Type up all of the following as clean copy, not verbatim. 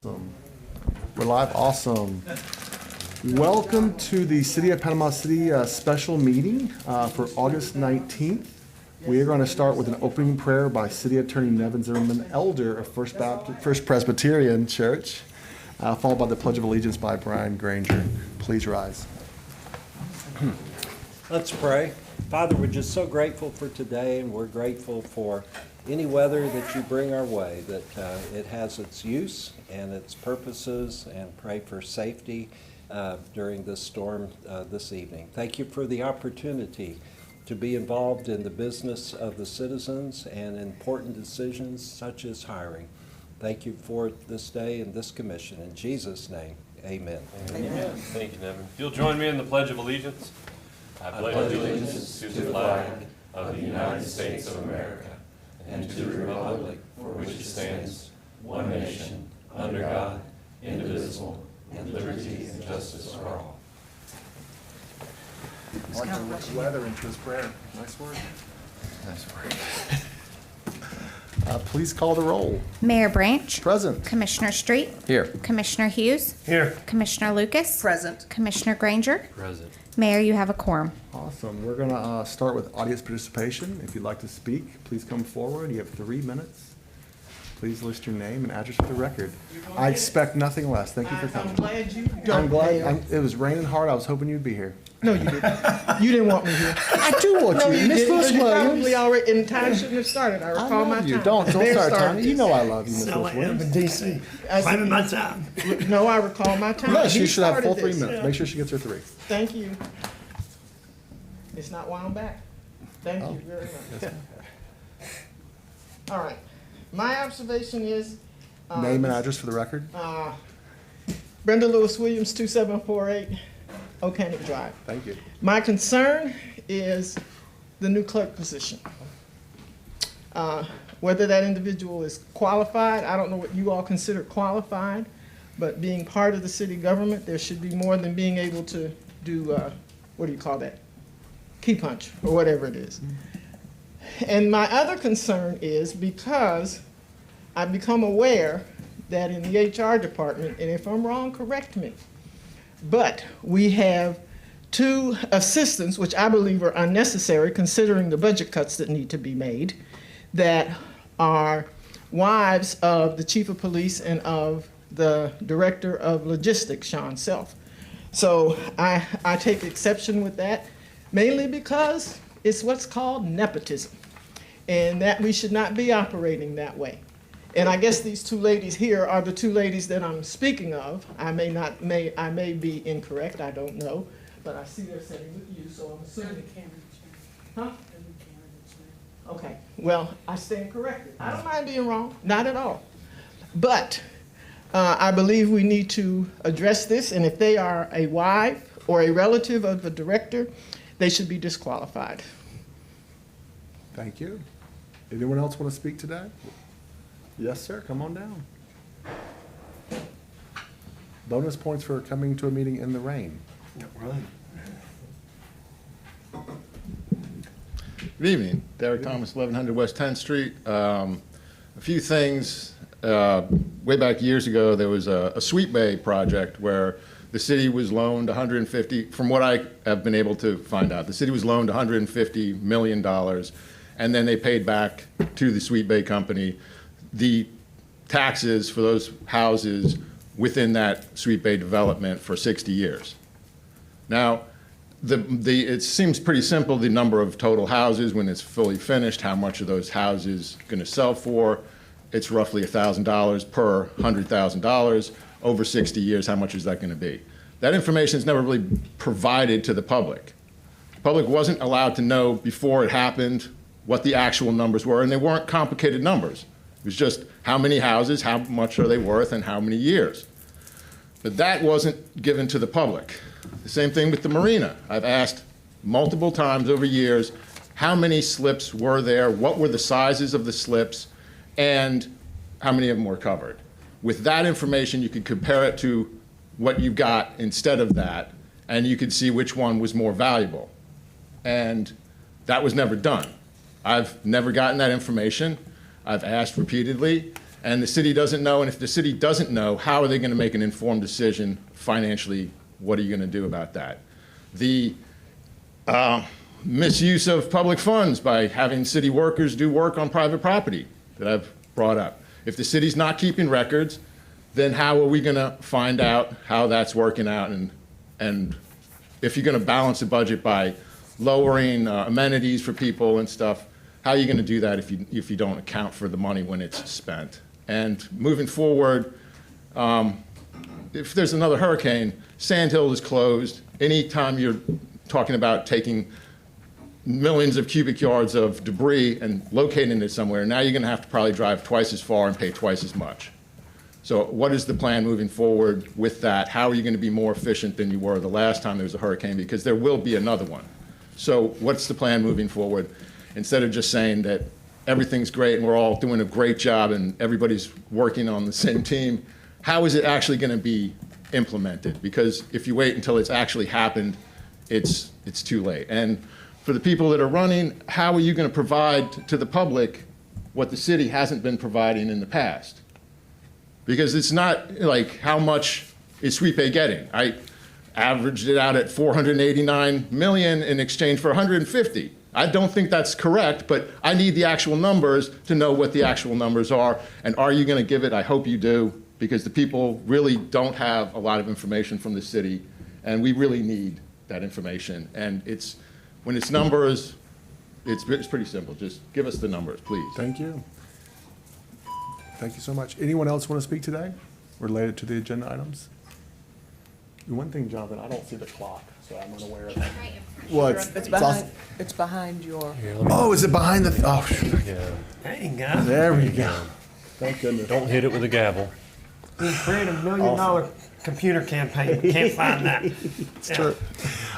Awesome. We're live. Awesome. Welcome to the City of Panama City special meeting for August 19th. We are going to start with an opening prayer by City Attorney Nevin Zimmerman, elder of First Presbyterian Church, followed by the Pledge of Allegiance by Brian Granger. Please rise. Let's pray. Father, we're just so grateful for today, and we're grateful for any weather that you bring our way, that it has its use and its purposes, and pray for safety during this storm this evening. Thank you for the opportunity to be involved in the business of the citizens and important decisions such as hiring. Thank you for this day and this commission. In Jesus' name, amen. Amen. Thank you, Nevin. If you'll join me in the Pledge of Allegiance. I pledge allegiance to the flag of the United States of America and to the republic for which it stands, one nation, under God, indivisible, and liberty and justice for all. I like to work weather into his prayer. Nice word. Nice word. Please call the roll. Mayor Branch. Present. Commissioner Street. Here. Commissioner Hughes. Here. Commissioner Lucas. Present. Commissioner Granger. Present. Mayor, you have a quorum. Awesome. We're going to start with audience participation. If you'd like to speak, please come forward. You have 3 minutes. Please list your name and address for the record. I expect nothing less. Thank you for coming. I'm glad you. I'm glad. It was raining hard. I was hoping you'd be here. No, you didn't. You didn't want me here. I do want No, you. you Miss didn't. Willis You probably Williams. already, and time shouldn't have started. I I recall my love you. time. Don't They start started time. You this. know I love you, Miss Sound Willis like I'm in Williams. DC. I said- Claiming my time. No, I recall my time. Yes, He you should have full started 3 this. minutes. Make sure she gets her 3. Thank you. It's not why I'm back. Thank you very much. All right. My observation is. Name and address for the record. Brenda Lewis Williams, 2748 Ocanic Drive. Thank you. My concern is the new clerk position. Whether that individual is qualified, I don't know what you all consider qualified, but being part of the city government, there should be more than being able to do, what do you call that? Key punch, or whatever it is. And my other concern is because I've become aware that in the HR department, and if I'm wrong, correct me, but we have 2 assistants, which I believe are unnecessary considering the budget cuts that need to be made, that are wives of the chief of police and of the director of logistics, Sean Self. So I take exception with that, mainly because it's what's called nepotism, and that we should not be operating that way. And I guess these 2 ladies here are the 2 ladies that I'm speaking of. I may be incorrect, I don't know, but I see they're sitting with you, so I'm assuming. Huh? Okay, well, I stand corrected. I don't mind being wrong, not at all. But I believe we need to address this, and if they are a wife or a relative of the director, they should be disqualified. Thank you. Anyone else want to speak today? Yes, sir. Come on down. Bonus points for coming to a meeting in the rain. Right. Good evening, Derek Thomas, 1100 West 10th Street. A few things. Way back years ago, there was a Sweet Bay project where the city was loaned 150, from what I have been able to find out, the city was loaned $150 million, and then they paid back to the Sweet Bay company the taxes for those houses within that Sweet Bay development for 60 years. Now, it seems pretty simple, the number of total houses when it's fully finished, how much are those houses going to sell for. It's roughly $1,000 per $100,000. Over 60 years, how much is that going to be? That information is never really provided to the public. The public wasn't allowed to know before it happened what the actual numbers were, and they weren't complicated numbers. It was just how many houses, how much are they worth, and how many years. But that wasn't given to the public. The same thing with the marina. I've asked multiple times over years, how many slips were there, what were the sizes of the slips, and how many of them were covered. With that information, you could compare it to what you got instead of that, and you could see which one was more valuable. And that was never done. I've never gotten that information. I've asked repeatedly, and the city doesn't know, and if the city doesn't know, how are they going to make an informed decision financially? What are you going to do about that? The misuse of public funds by having city workers do work on private property that I've brought up. If the city's not keeping records, then how are we going to find out how that's working out? And if you're going to balance the budget by lowering amenities for people and stuff, how are you going to do that if you don't account for the money when it's spent? And moving forward, if there's another hurricane, Sand Hill is closed. Anytime you're talking about taking millions of cubic yards of debris and locating it somewhere, now you're going to have to probably drive twice as far and pay twice as much. So what is the plan moving forward with that? How are you going to be more efficient than you were the last time there was a hurricane? Because there will be another one. So what's the plan moving forward? Instead of just saying that everything's great and we're all doing a great job and everybody's working on the same team, how is it actually going to be implemented? Because if you wait until it's actually happened, it's too late. And for the people that are running, how are you going to provide to the public what the city hasn't been providing in the past? Because it's not like how much is Sweep A getting? I averaged it out at 489 million in exchange for 150. I don't think that's correct, but I need the actual numbers to know what the actual numbers are. And are you going to give it? I hope you do, because the people really don't have a lot of information from the city, and we really need that information. And when it's numbers, it's pretty simple. Just give us the numbers, please. Thank you. Thank you so much. Anyone else want to speak today related to the agenda items? One thing, Jonathan, I don't see the clock, so I'm unaware of that. Well, It's behind your. oh, is it behind the, oh, shoot. Yeah. There you go. There we go. Thank goodness. Don't hit it with a gavel. We created $1 million computer campaign. Can't find that. It's true.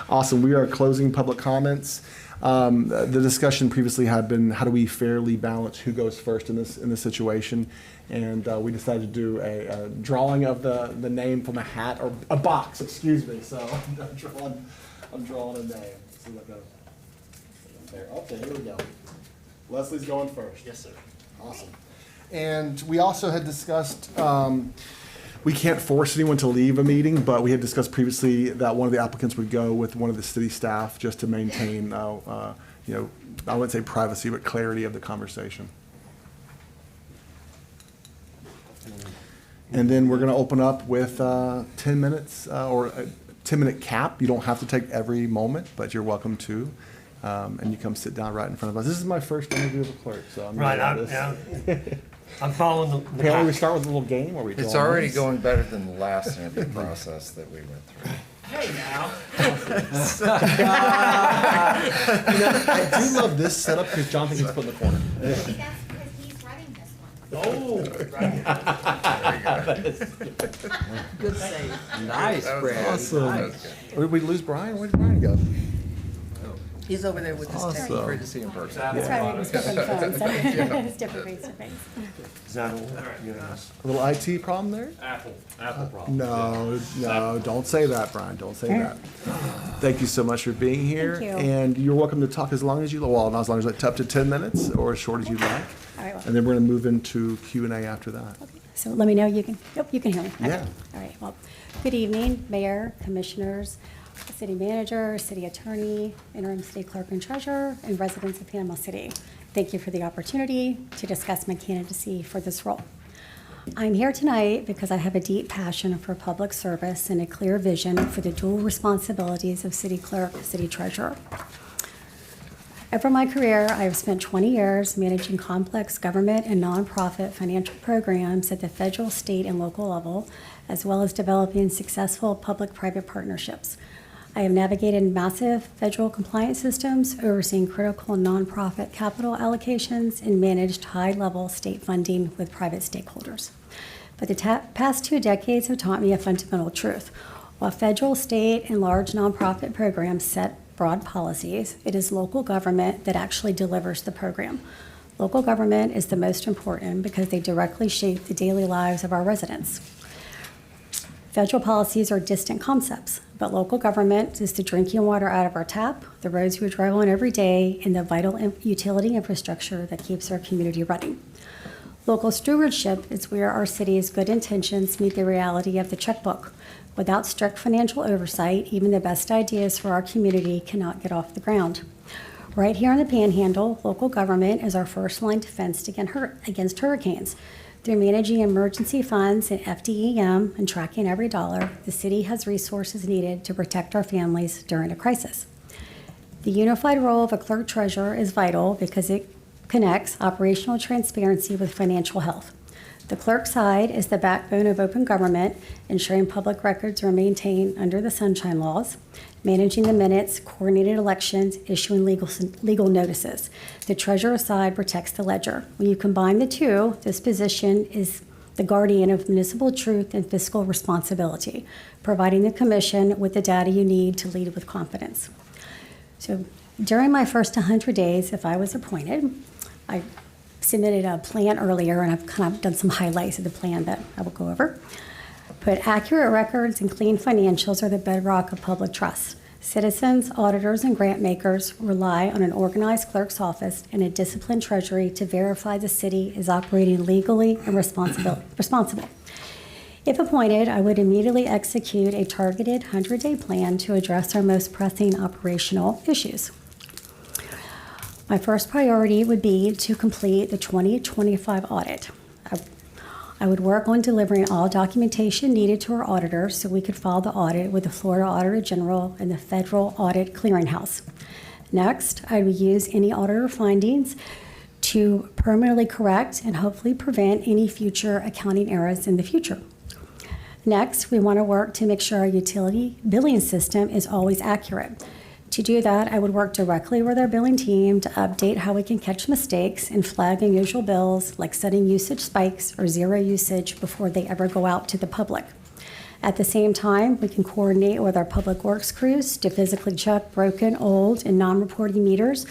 Awesome. We are closing public comments. The discussion previously had been, how do we fairly balance who goes first in this situation? And we decided to do a drawing of the name from a hat, or a box, excuse me. So I'm drawing a name. See what goes there. Okay, here we go. Leslie's going first. Yes, sir. Awesome. And we also had discussed, we can't force anyone to leave a meeting, but we had discussed previously that one of the applicants would go with one of the city staff just to maintain, I wouldn't say privacy, but clarity of the conversation. And then we're going to open up with 10 minutes or a 10-minute cap. You don't have to take every moment, but you're welcome to. And you come sit down right in front of us. This is my first interview with a clerk, so I'm Right, new at this. I'm following the Apparently, we start with a little game where we It's draw already names. going better than the last interview process that we went through. Hey, now. I do love this setup because Jonathan gets put in the corner. That's because he's running this one. Oh, Good save. Nice, Brad. Awesome. Or did we lose Brian? Where did Brian go? He's over there with his Awesome. tape. Great to see you in person. That's right, it's different phones, it's different face to face. is that all? Yes. A little IT problem there? Apple problem. No, don't say that, Brian. Don't say that. Thank you so much for being here. Thank you. And you're welcome to talk as long as you, well, not as long as, like up to 10 minutes or as short as you'd like. All right, well, And then we're going to move into Q&A after that. so let me know, you can hear me. Okay. Yeah. All right, well, good evening, Mayor, Commissioners, City Manager, City Attorney, Interim City Clerk and Treasurer, and residents of Panama City. Thank you for the opportunity to discuss my candidacy for this role. I'm here tonight because I have a deep passion for public service and a clear vision for the dual responsibilities of City Clerk, City Treasurer. Over my career, I have spent 20 years managing complex government and nonprofit financial programs at the federal, state, and local level, as well as developing successful public-private partnerships. I have navigated massive federal compliance systems, overseeing critical nonprofit capital allocations, and managed high-level state funding with private stakeholders. But the past 2 decades have taught me a fundamental truth. While federal, state, and large nonprofit programs set broad policies, it is local government that actually delivers the program. Local government is the most important because they directly shape the daily lives of our residents. Federal policies are distant concepts, but local government is the drinking water out of our tap, the roads we drive on every day, and the vital utility infrastructure that keeps our community running. Local stewardship is where our city's good intentions meet the reality of the checkbook. Without strict financial oversight, even the best ideas for our community cannot get off the ground. Right here in the Panhandle, local government is our first line defense against hurricanes. Through managing emergency funds and FDEM and tracking every dollar, the city has resources needed to protect our families during a crisis. The unified role of a clerk treasurer is vital because it connects operational transparency with financial health. The clerk side is the backbone of open government, ensuring public records are maintained under the sunshine laws, managing the minutes, coordinated elections, issuing legal notices. The treasurer side protects the ledger. When you combine the two, this position is the guardian of municipal truth and fiscal responsibility, providing the commission with the data you need to lead with confidence. So during my first 100 days, if I was appointed, I submitted a plan earlier, and I've kind of done some highlights of the plan that I will go over. But accurate records and clean financials are the bedrock of public trust. Citizens, auditors, and grant makers rely on an organized clerk's office and a disciplined treasury to verify the city is operating legally and responsible. If appointed, I would immediately execute a targeted 100-day plan to address our most pressing operational issues. My first priority would be to complete the 2025 audit. I would work on delivering all documentation needed to our auditors so we could file the audit with the Florida Auditor General and the Federal Audit Clearinghouse. Next, I would use any auditor findings to permanently correct and hopefully prevent any future accounting errors in the future. Next, we want to work to make sure our utility billing system is always accurate. To do that, I would work directly with our billing team to update how we can catch mistakes and flag unusual bills like sudden usage spikes or zero usage before they ever go out to the public. At the same time, we can coordinate with our public works crews to physically check broken, old, and non-reporting meters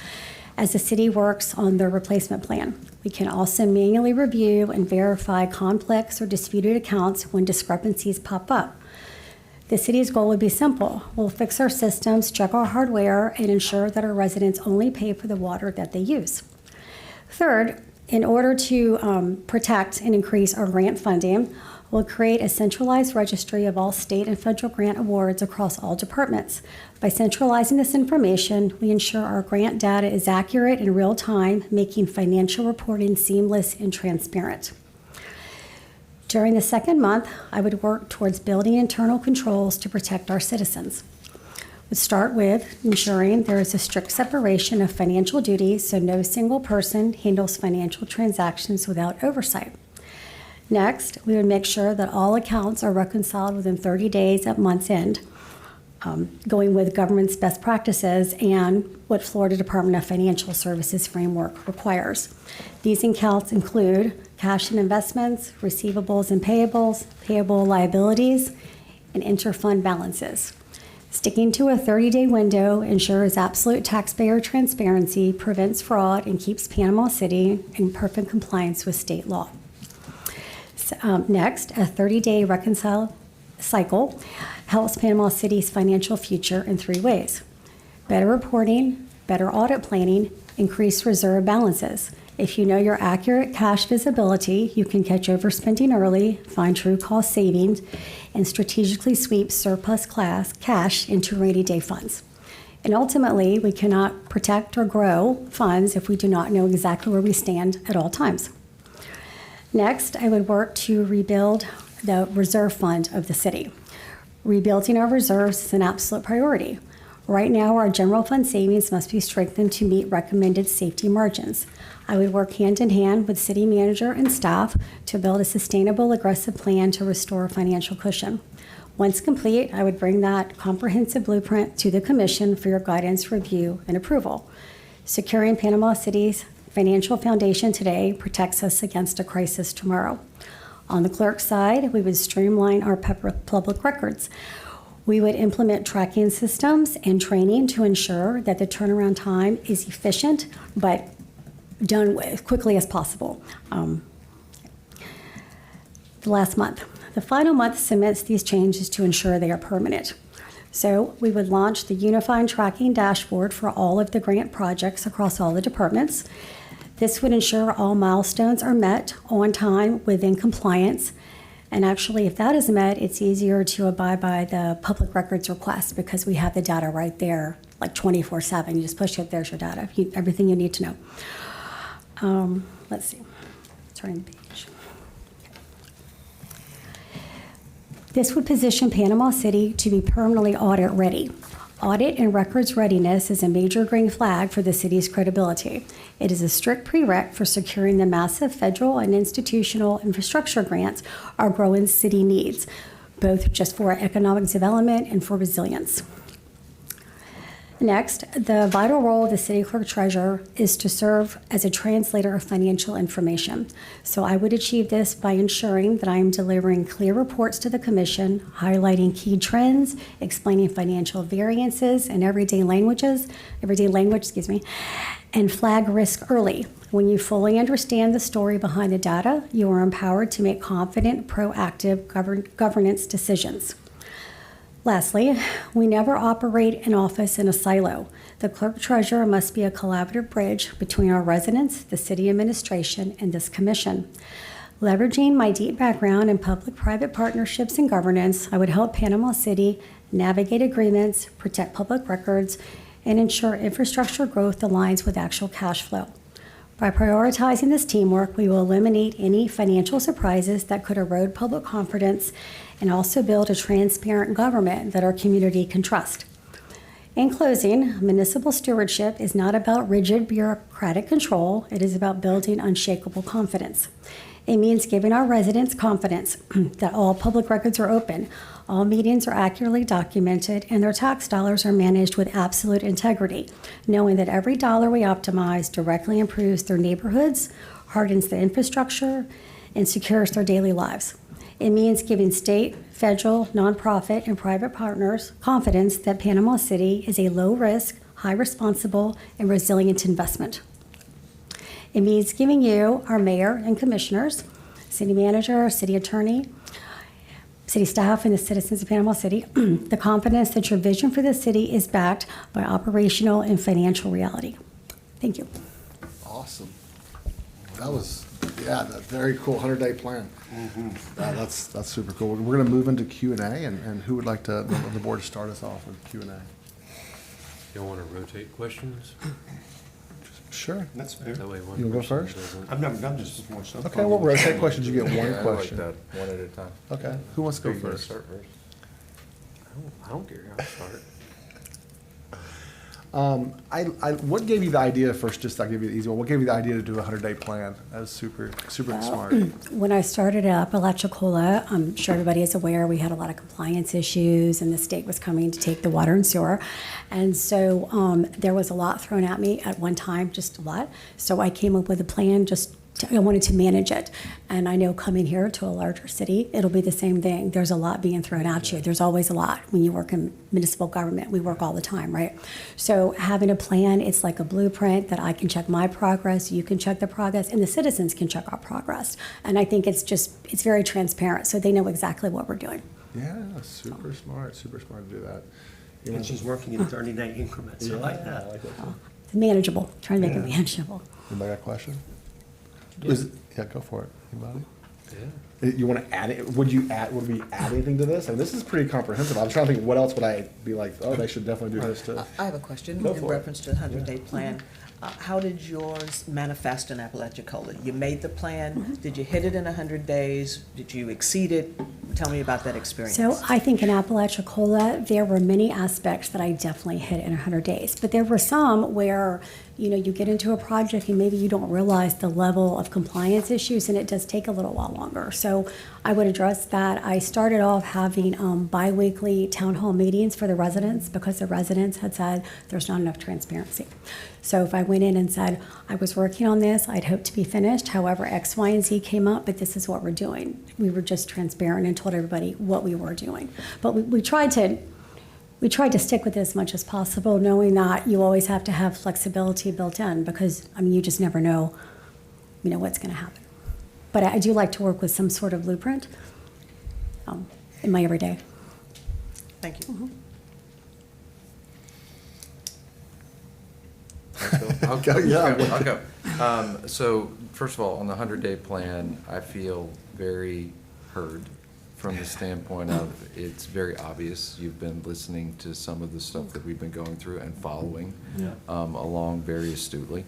as the city works on their replacement plan. We can also manually review and verify complex or disputed accounts when discrepancies pop up. The city's goal would be simple. We'll fix our systems, check our hardware, and ensure that our residents only pay for the water that they use. Third, in order to protect and increase our grant funding, we'll create a centralized registry of all state and federal grant awards across all departments. By centralizing this information, we ensure our grant data is accurate in real time, making financial reporting seamless and transparent. During the second month, I would work towards building internal controls to protect our citizens. We'd start with ensuring there is a strict separation of financial duties so no single person handles financial transactions without oversight. Next, we would make sure that all accounts are reconciled within 30 days at month's end, going with government's best practices and what Florida Department of Financial Services framework requires. These accounts include cash and investments, receivables and payables, payable liabilities, and interfund balances. Sticking to a 30-day window ensures absolute taxpayer transparency, prevents fraud, and keeps Panama City in perfect compliance with state law. Next, a 30-day reconcile cycle helps Panama City's financial future in 3 ways: better reporting, better audit planning, increased reserve balances. If you know your accurate cash visibility, you can catch overspending early, find true cost savings, and strategically sweep surplus cash into rainy day funds. And ultimately, we cannot protect or grow funds if we do not know exactly where we stand at all times. Next, I would work to rebuild the reserve fund of the city. Rebuilding our reserves is an absolute priority. Right now, our general fund savings must be strengthened to meet recommended safety margins. I would work hand in hand with city manager and staff to build a sustainable, aggressive plan to restore a financial cushion. Once complete, I would bring that comprehensive blueprint to the commission for your guidance, review, and approval. Securing Panama City's financial foundation today protects us against a crisis tomorrow. On the clerk side, we would streamline our public records. We would implement tracking systems and training to ensure that the turnaround time is efficient, but done as quickly as possible. The last month. The final month cements these changes to ensure they are permanent. So we would launch the unified tracking dashboard for all of the grant projects across all the departments. This would ensure all milestones are met on time within compliance. And actually, if that is met, it's easier to abide by the public records request because we have the data right there, like 24/7. You just push it, there's your data, everything you need to know. Let's see, turning the page. This would position Panama City to be permanently audit ready. Audit and records readiness is a major green flag for the city's credibility. It is a strict prereq for securing the massive federal and institutional infrastructure grants our growing city needs, both just for economic development and for resilience. Next, the vital role of the city clerk treasurer is to serve as a translator of financial information. So I would achieve this by ensuring that I am delivering clear reports to the commission, highlighting key trends, explaining financial variances in everyday language, and flag risk early. When you fully understand the story behind the data, you are empowered to make confident, proactive governance decisions. Lastly, we never operate an office in a silo. The clerk treasurer must be a collaborative bridge between our residents, the city administration, and this commission. Leveraging my deep background in public-private partnerships and governance, I would help Panama City navigate agreements, protect public records, and ensure infrastructure growth aligns with actual cash flow. By prioritizing this teamwork, we will eliminate any financial surprises that could erode public confidence and also build a transparent government that our community can trust. In closing, municipal stewardship is not about rigid bureaucratic control. It is about building unshakable confidence. It means giving our residents confidence that all public records are open, all meetings are accurately documented, and their tax dollars are managed with absolute integrity, knowing that every dollar we optimize directly improves their neighborhoods, hardens the infrastructure, and secures their daily lives. It means giving state, federal, nonprofit, and private partners confidence that Panama City is a low-risk, high-responsible, and resilient investment. It means giving you, our mayor and commissioners, city manager, city attorney, city staff, and the citizens of Panama City, the confidence that your vision for the city is backed by operational and financial reality. Thank you. Awesome. That was, yeah, that very cool 100-day plan. That's super cool. We're going to move into Q&A, and who would like to, the board to start us off with Q&A? You'll want to rotate questions? Sure. That's fair. That way one You wanna go person first? doesn't- I've never done this before, so. Okay, we'll rotate questions. You get one Yeah, I like question. that, one at a time. Okay, who wants to Who go you gonna first? start first? I don't care. I'll start. What gave you the idea first, just I'll give you the easy one, what gave you the idea to do a 100-day plan? That was super smart. When I started at Apalachicola, I'm sure everybody is aware, we had a lot of compliance issues and the state was coming to take the water and sewer. And so there was a lot thrown at me at one time, just a lot. So I came up with a plan, I wanted to manage it. And I know coming here to a larger city, it'll be the same thing. There's a lot being thrown at you. There's always a lot when you work in municipal government. We work all the time, right? So having a plan, it's like a blueprint that I can check my progress, you can check the progress, and the citizens can check our progress. And I think it's very transparent, so they know exactly what we're doing. Yeah, super smart to do that. You know, And she's working in 30-day increments. I like that. It's manageable, trying to make it manageable. Anybody got a question? Yeah, go for it. Anybody? Yeah. You want to add it? Would we add anything to this? I mean, this is pretty comprehensive. I was trying to think, what else would I be like, oh, they should definitely do this too. I have a question Go in for it. reference to the 100-day plan. How did yours manifest in Apalachicola? You made the plan, did you hit it in 100 days? Did you exceed it? Tell me about that experience. So I think in Apalachicola, there were many aspects that I definitely hit in 100 days. But there were some where, you get into a project and maybe you don't realize the level of compliance issues, and it does take a little while longer. So I would address that. I started off having bi-weekly town hall meetings for the residents because the residents had said there's not enough transparency. So if I went in and said, I was working on this, I'd hope to be finished, however, X, Y, and Z came up, but this is what we're doing. We were just transparent and told everybody what we were doing. But we tried to stick with it as much as possible, knowing that you always have to have flexibility built in because, you just never know, what's going to happen. But I do like to work with some sort of blueprint in my everyday. Thank you. I'll go. Yeah. I'll go. So, first of all, on the 100-day plan, I feel very heard from the standpoint of it's very obvious. You've been listening to some of the stuff that we've been going through and following along very astutely.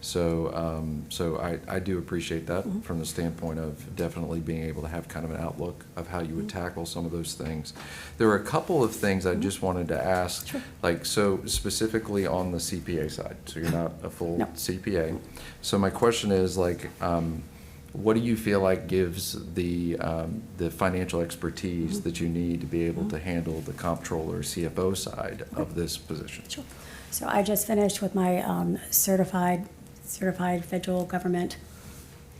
So I do appreciate that from the standpoint of definitely being able to have kind of an outlook of how you would tackle some of those things. There were a couple of things I just wanted to ask, like, so specifically on the CPA side. So you're not a full No. CPA. So my question is, like, what do you feel like gives the financial expertise that you need to be able to handle the comptroller, CFO side of this position? Sure. So I just finished with my certified federal government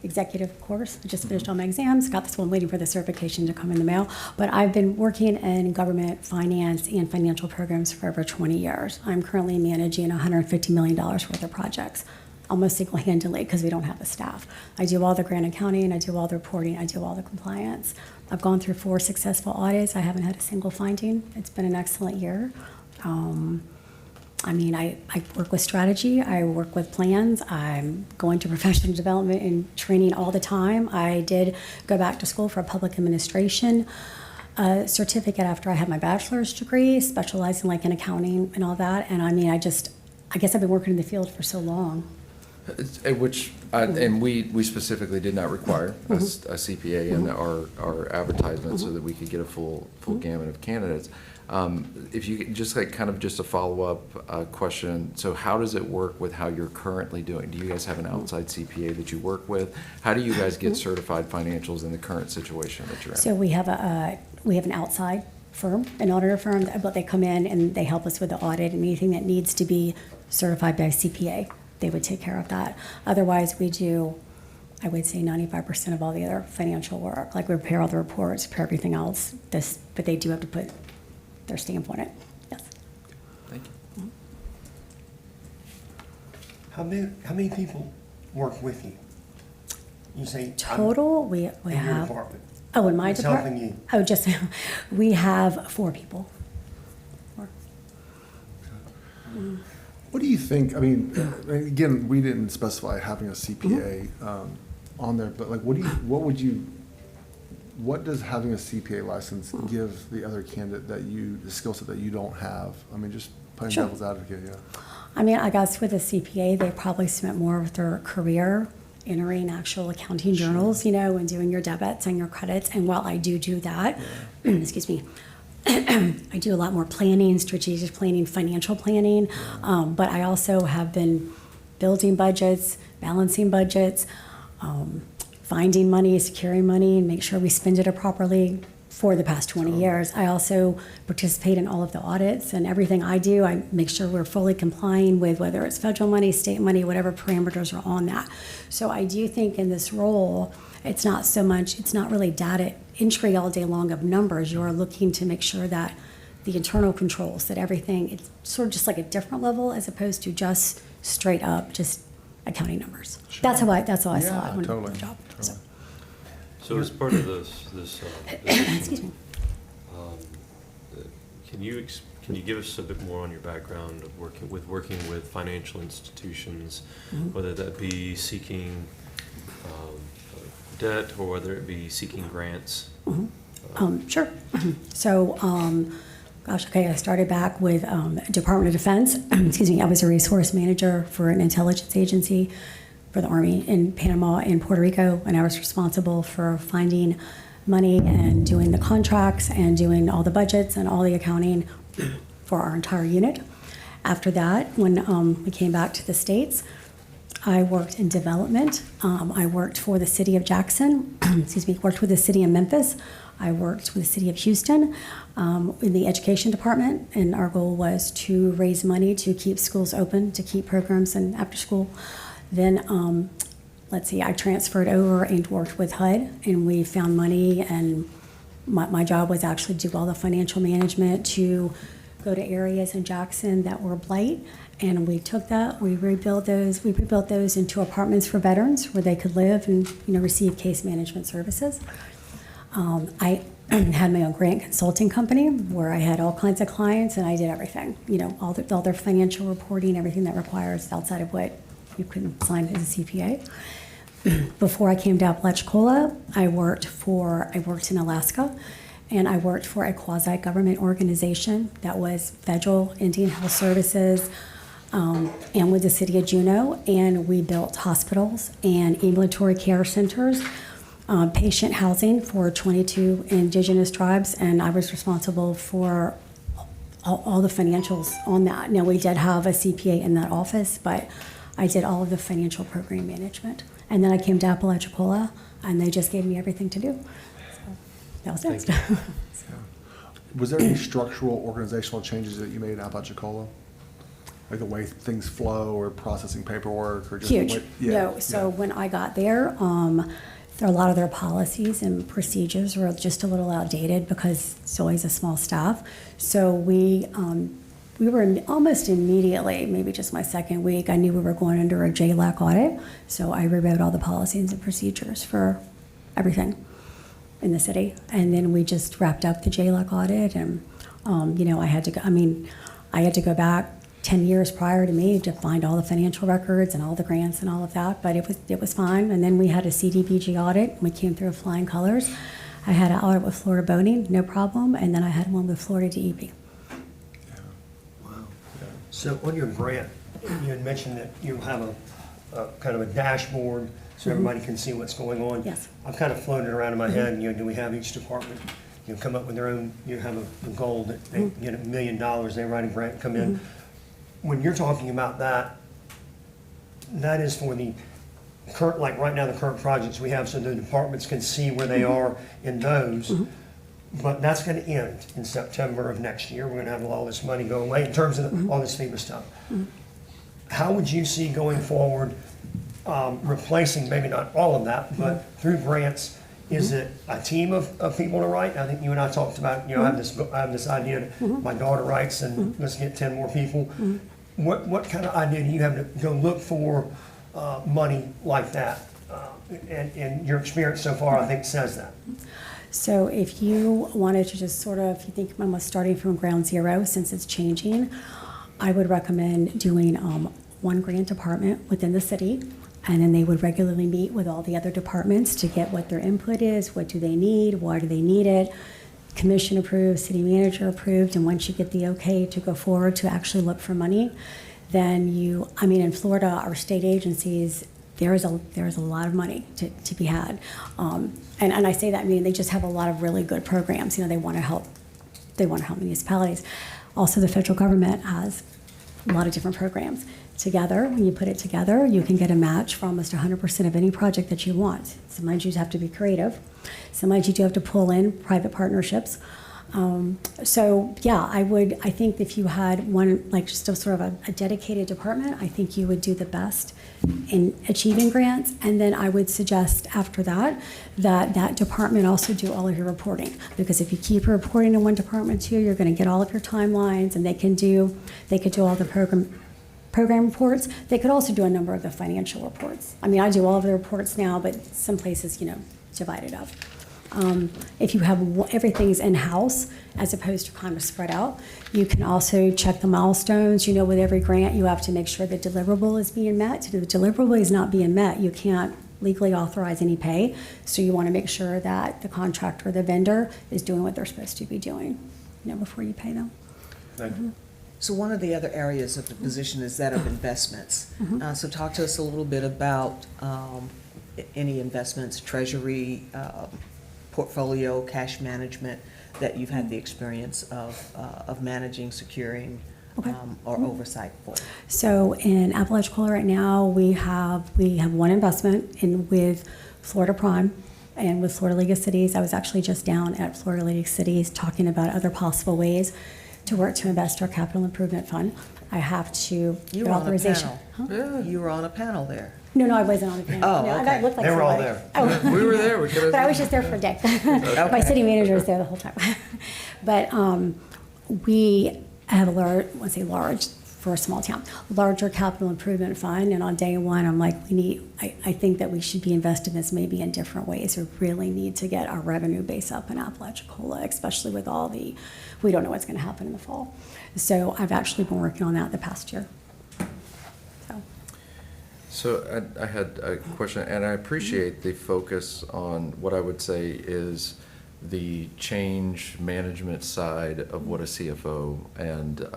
executive course. I just finished all my exams, got this one, waiting for the certification to come in the mail. But I've been working in government finance and financial programs for over 20 years. I'm currently managing $150 million worth of projects, almost single-handedly because we don't have the staff. I do all the grant accounting, I do all the reporting, I do all the compliance. I've gone through 4 successful audits. I haven't had a single finding. It's been an excellent year. I work with strategy, I work with plans, I'm going to professional development and training all the time. I did go back to school for a public administration certificate after I had my bachelor's degree, specializing like in accounting and all that. And I guess I've been working in the field for so long. And we specifically did not require a CPA in our advertisement so that we could get a full gamut of candidates. If you could just just a follow-up question, so how does it work with how you're currently doing? Do you guys have an outside CPA that you work with? How do you guys get certified financials in the current situation that you're in? So we have an outside firm, an auditor firm, but they come in and they help us with the audit and anything that needs to be certified by CPA. They would take care of that. Otherwise, we do, I would say 95% of all the other financial work, like we prepare all the reports, prepare everything else, but they do have to put their stamp on it, yes. Thank you. How many people work with you? You say. Total, we In your have. department. Oh, in my Who's department? helping you? Oh, just, we have 4 people. 4. What do you think, again, we didn't specify having a CPA on there, but like, what does having a CPA license give the other candidate the skill set that you don't have? Just playing Sure. devil's advocate, yeah. I guess with a CPA, they probably spent more of their career entering actual accounting journals, and doing your debits and your credits. And while I do that, excuse me, I do a lot more planning, strategic planning, financial planning, but I also have been building budgets, balancing budgets, finding money, securing money, and make sure we spend it properly for the past 20 years. I also participate in all of the audits, and everything I do, I make sure we're fully complying with whether it's federal money, state money, whatever parameters are on that. So I do think in this role, it's not really data entry all day long of numbers. You're looking to make sure that the internal controls, that everything, it's sort of just like a different level as opposed to just straight up, just accounting numbers. That's how I saw it Yeah, when I totally, did the job. So. So as part of this Excuse me. can you give us a bit more on your background of working with financial institutions, whether that be seeking debt or whether it be seeking grants? Sure. So, I started back with Department of Defense. Excuse me, I was a resource manager for an intelligence agency for the Army in Panama and Puerto Rico, and I was responsible for finding money and doing the contracts and doing all the budgets and all the accounting for our entire unit. After that, when we came back to the States, I worked in development. I worked for the city of Jackson, worked with the city of Memphis. I worked with the city of Houston in the education department, and our goal was to raise money to keep schools open, to keep programs and after school. Then, I transferred over and worked with HUD, and we found money, and my job was actually to do all the financial management to go to areas in Jackson that were blight. And we took that, we rebuilt those into apartments for veterans where they could live and receive case management services. I had my own grant consulting company where I had all kinds of clients and I did everything, all their financial reporting, everything that requires outside of what you couldn't sign it as a CPA. Before I came to Apalachicola, I worked in Alaska, and I worked for a quasi-government organization that was Federal Indian Health Services, and with the city of Juneau, and we built hospitals and ambulatory care centers, patient housing for 22 indigenous tribes, and I was responsible for all the financials on that. Now, we did have a CPA in that office, but I did all of the financial program management. And then I came to Apalachicola, and they just gave me everything to do. So that was next. Was there any structural organizational changes that you made in Apalachicola? Like the way things flow or processing paperwork or just? Huge. The way, yeah, No, so when I got there, a lot of their policies and procedures were just a little outdated because it's always a small staff. So we were almost immediately, maybe just my second week, I knew we were going under a JLAC audit. So I rewrote all the policies and procedures for everything in the city. And then we just wrapped up the JLAC audit, and I had to go back 10 years prior to me to find all the financial records and all the grants and all of that, but it was fine. And then we had a CDBG audit. We came through flying colors. I had an audit with Florida Boating, no problem, and then I had one with Florida DEP. So on your grant, you had mentioned that you have a kind of a dashboard so everybody can see what's going on. Yes. I've kind of floated around in my head, do we have each department, come up with their own, have a goal that they get $1 million, they write a grant, come in. When you're talking about that, that is for the current, like right now, the current projects we have, so the departments can see where they are in those. But that's gonna end in September of next year. We're gonna have all this money go away in terms of all this FEMA stuff. How would you see going forward, replacing, maybe not all of that, but through grants? Is it a team of people to write? I think you and I talked about, I have this idea that my daughter writes, and let's get 10 more people. What kind of idea do you have to go look for money like that? And your experience so far, I think, says that. So if you wanted to just if you think I'm starting from ground zero since it's changing, I would recommend doing one grant department within the city, and then they would regularly meet with all the other departments to get what their input is, what do they need, why do they need it, commission approved, city manager approved, and once you get the okay to go forward to actually look for money, then in Florida, our state agencies, there is a lot of money to be had. And I say that, they just have a lot of really good programs. They want to help municipalities. Also, the federal government has a lot of different programs. Together, when you put it together, you can get a match for almost 100% of any project that you want. Sometimes you have to be creative. Sometimes you do have to pull in private partnerships. I think if you had one, like just a sort of a dedicated department, I think you would do the best in achieving grants. And then I would suggest after that department also do all of your reporting. Because if you keep reporting in one department too, you're going to get all of your timelines, and they could do all the program reports. They could also do a number of the financial reports. I do all of the reports now, but some places, divide it up. If you have everything's in-house as opposed to kind of spread out, you can also check the milestones. With every grant, you have to make sure the deliverable is being met. If the deliverable is not being met, you can't legally authorize any pay. So you want to make sure that the contractor or the vendor is doing what they're supposed to be doing, before you pay them. Thank you. So one of the other areas of the position is that of investments. So talk to us a little bit about any investments, treasury, portfolio, cash management that you've had the experience of managing, securing, or oversight for. So in Apalachicola right now, we have one investment with Florida Prime and with Florida League of Cities. I was actually just down at Florida League of Cities talking about other possible ways to work to invest our capital improvement fund. I have to You get were on a authorization. panel. Yeah, you were on a panel there. No, I wasn't on the panel. Oh, No, okay. I looked like They were all somebody. there. Oh. We were there. We could have. But I was just there for a day. My city manager was there the whole time. But we have a large, for a small town, larger capital improvement fund. And on day one, I'm like, I think that we should be investing this maybe in different ways. We really need to get our revenue base up in Apalachicola, especially with we don't know what's going to happen in the fall. So I've actually been working on that the past year. So. So I had a question, and I appreciate the focus on what I would say is the change management side of what a CFO and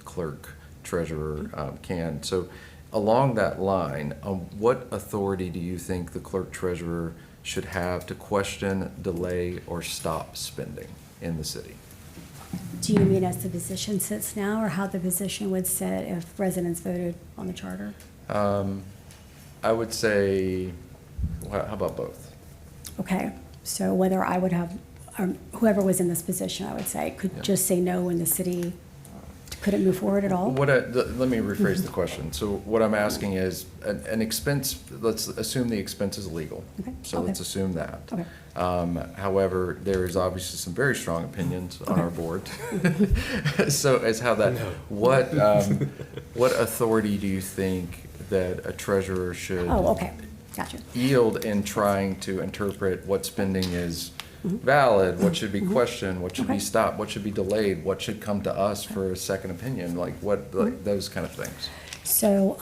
clerk, treasurer can. So along that line, what authority do you think the clerk treasurer should have to question, delay, or stop spending in the city? Do you mean as the position sits now, or how the position would sit if residents voted on the charter? I would say, how about both? Okay, so whether I would have, whoever was in this position, I would say, could Yeah. just say no and the city couldn't move forward at all? Let me rephrase the question. So what I'm asking is, an expense, let's assume the expense is legal. Okay, So okay. let's assume that. Okay. However, there is obviously some very strong opinions on our board. So as how that, what authority do you think that a treasurer should Oh, okay, gotcha. yield in trying to interpret what spending is valid, what should be questioned, what should be Okay. stopped, what should be delayed, what should come to us for a second opinion, like those kind of things? So,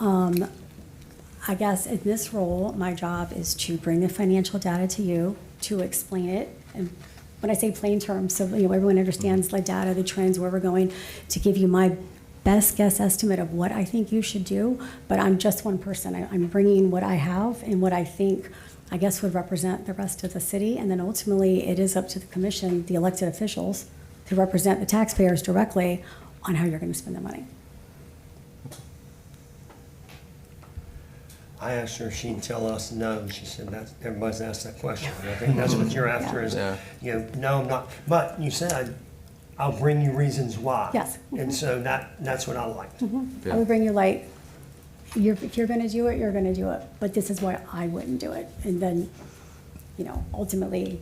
I guess in this role, my job is to bring the financial data to you, to explain it, and when I say plain terms, so, everyone understands the data, the trends, where we're going, to give you my best guess estimate of what I think you should do, but I'm just one person. I'm bringing what I have and what I think, I guess, would represent the rest of the city, and then ultimately, it is up to the commission, the elected officials, to represent the taxpayers directly on how you're gonna spend the money. I asked her if she'd tell us no. She said that everybody's asked that question. And I think that's what you're after is, Yeah. no, I'm not. But you said, I'll bring you reasons why. Yes. And so that's what I liked. I would bring you like, if you're gonna do it, you're gonna do it, but this is why I wouldn't do it. And then, ultimately,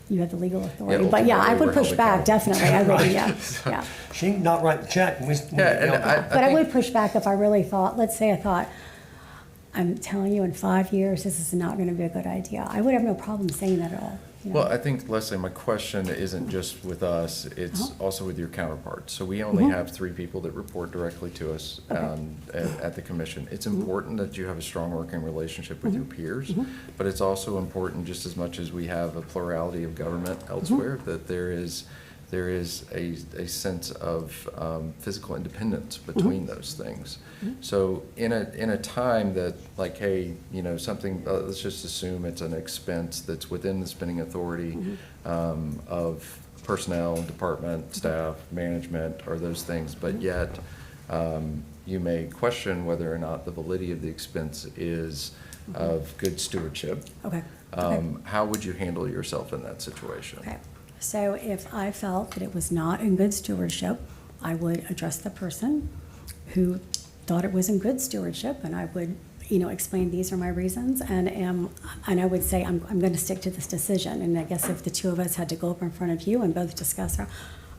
you have the legal authority. Yeah, But yeah, I ultimately, would we're push held back, definitely, I would, yeah, yeah. She can not write the check. And we, Yeah, and But I think- would push back if I really thought, let's say I thought, I'm telling you, in 5 years, this is not gonna be a good idea. I would have no problem saying that at all. Well, I think, Leslie, my question isn't just with us, it's Uh-huh. also with your counterparts. So we only have 3 people that report directly to us at the commission. It's important that you have a strong working relationship with your peers, but it's also important, just as much as we have a plurality of government elsewhere, that there is a sense of physical independence between those things. So in a time that, like, hey, something, let's just assume it's an expense that's within the spending authority of personnel, department, staff, management, or those things, but yet you may question whether or not the validity of the expense is of good stewardship. Okay. How would you handle yourself in that situation? Okay, so if I felt that it was not in good stewardship, I would address the person who thought it was in good stewardship, and I would, explain these are my reasons, and I would say I'm going to stick to this decision. And I guess if the two of us had to go up in front of you and both discuss,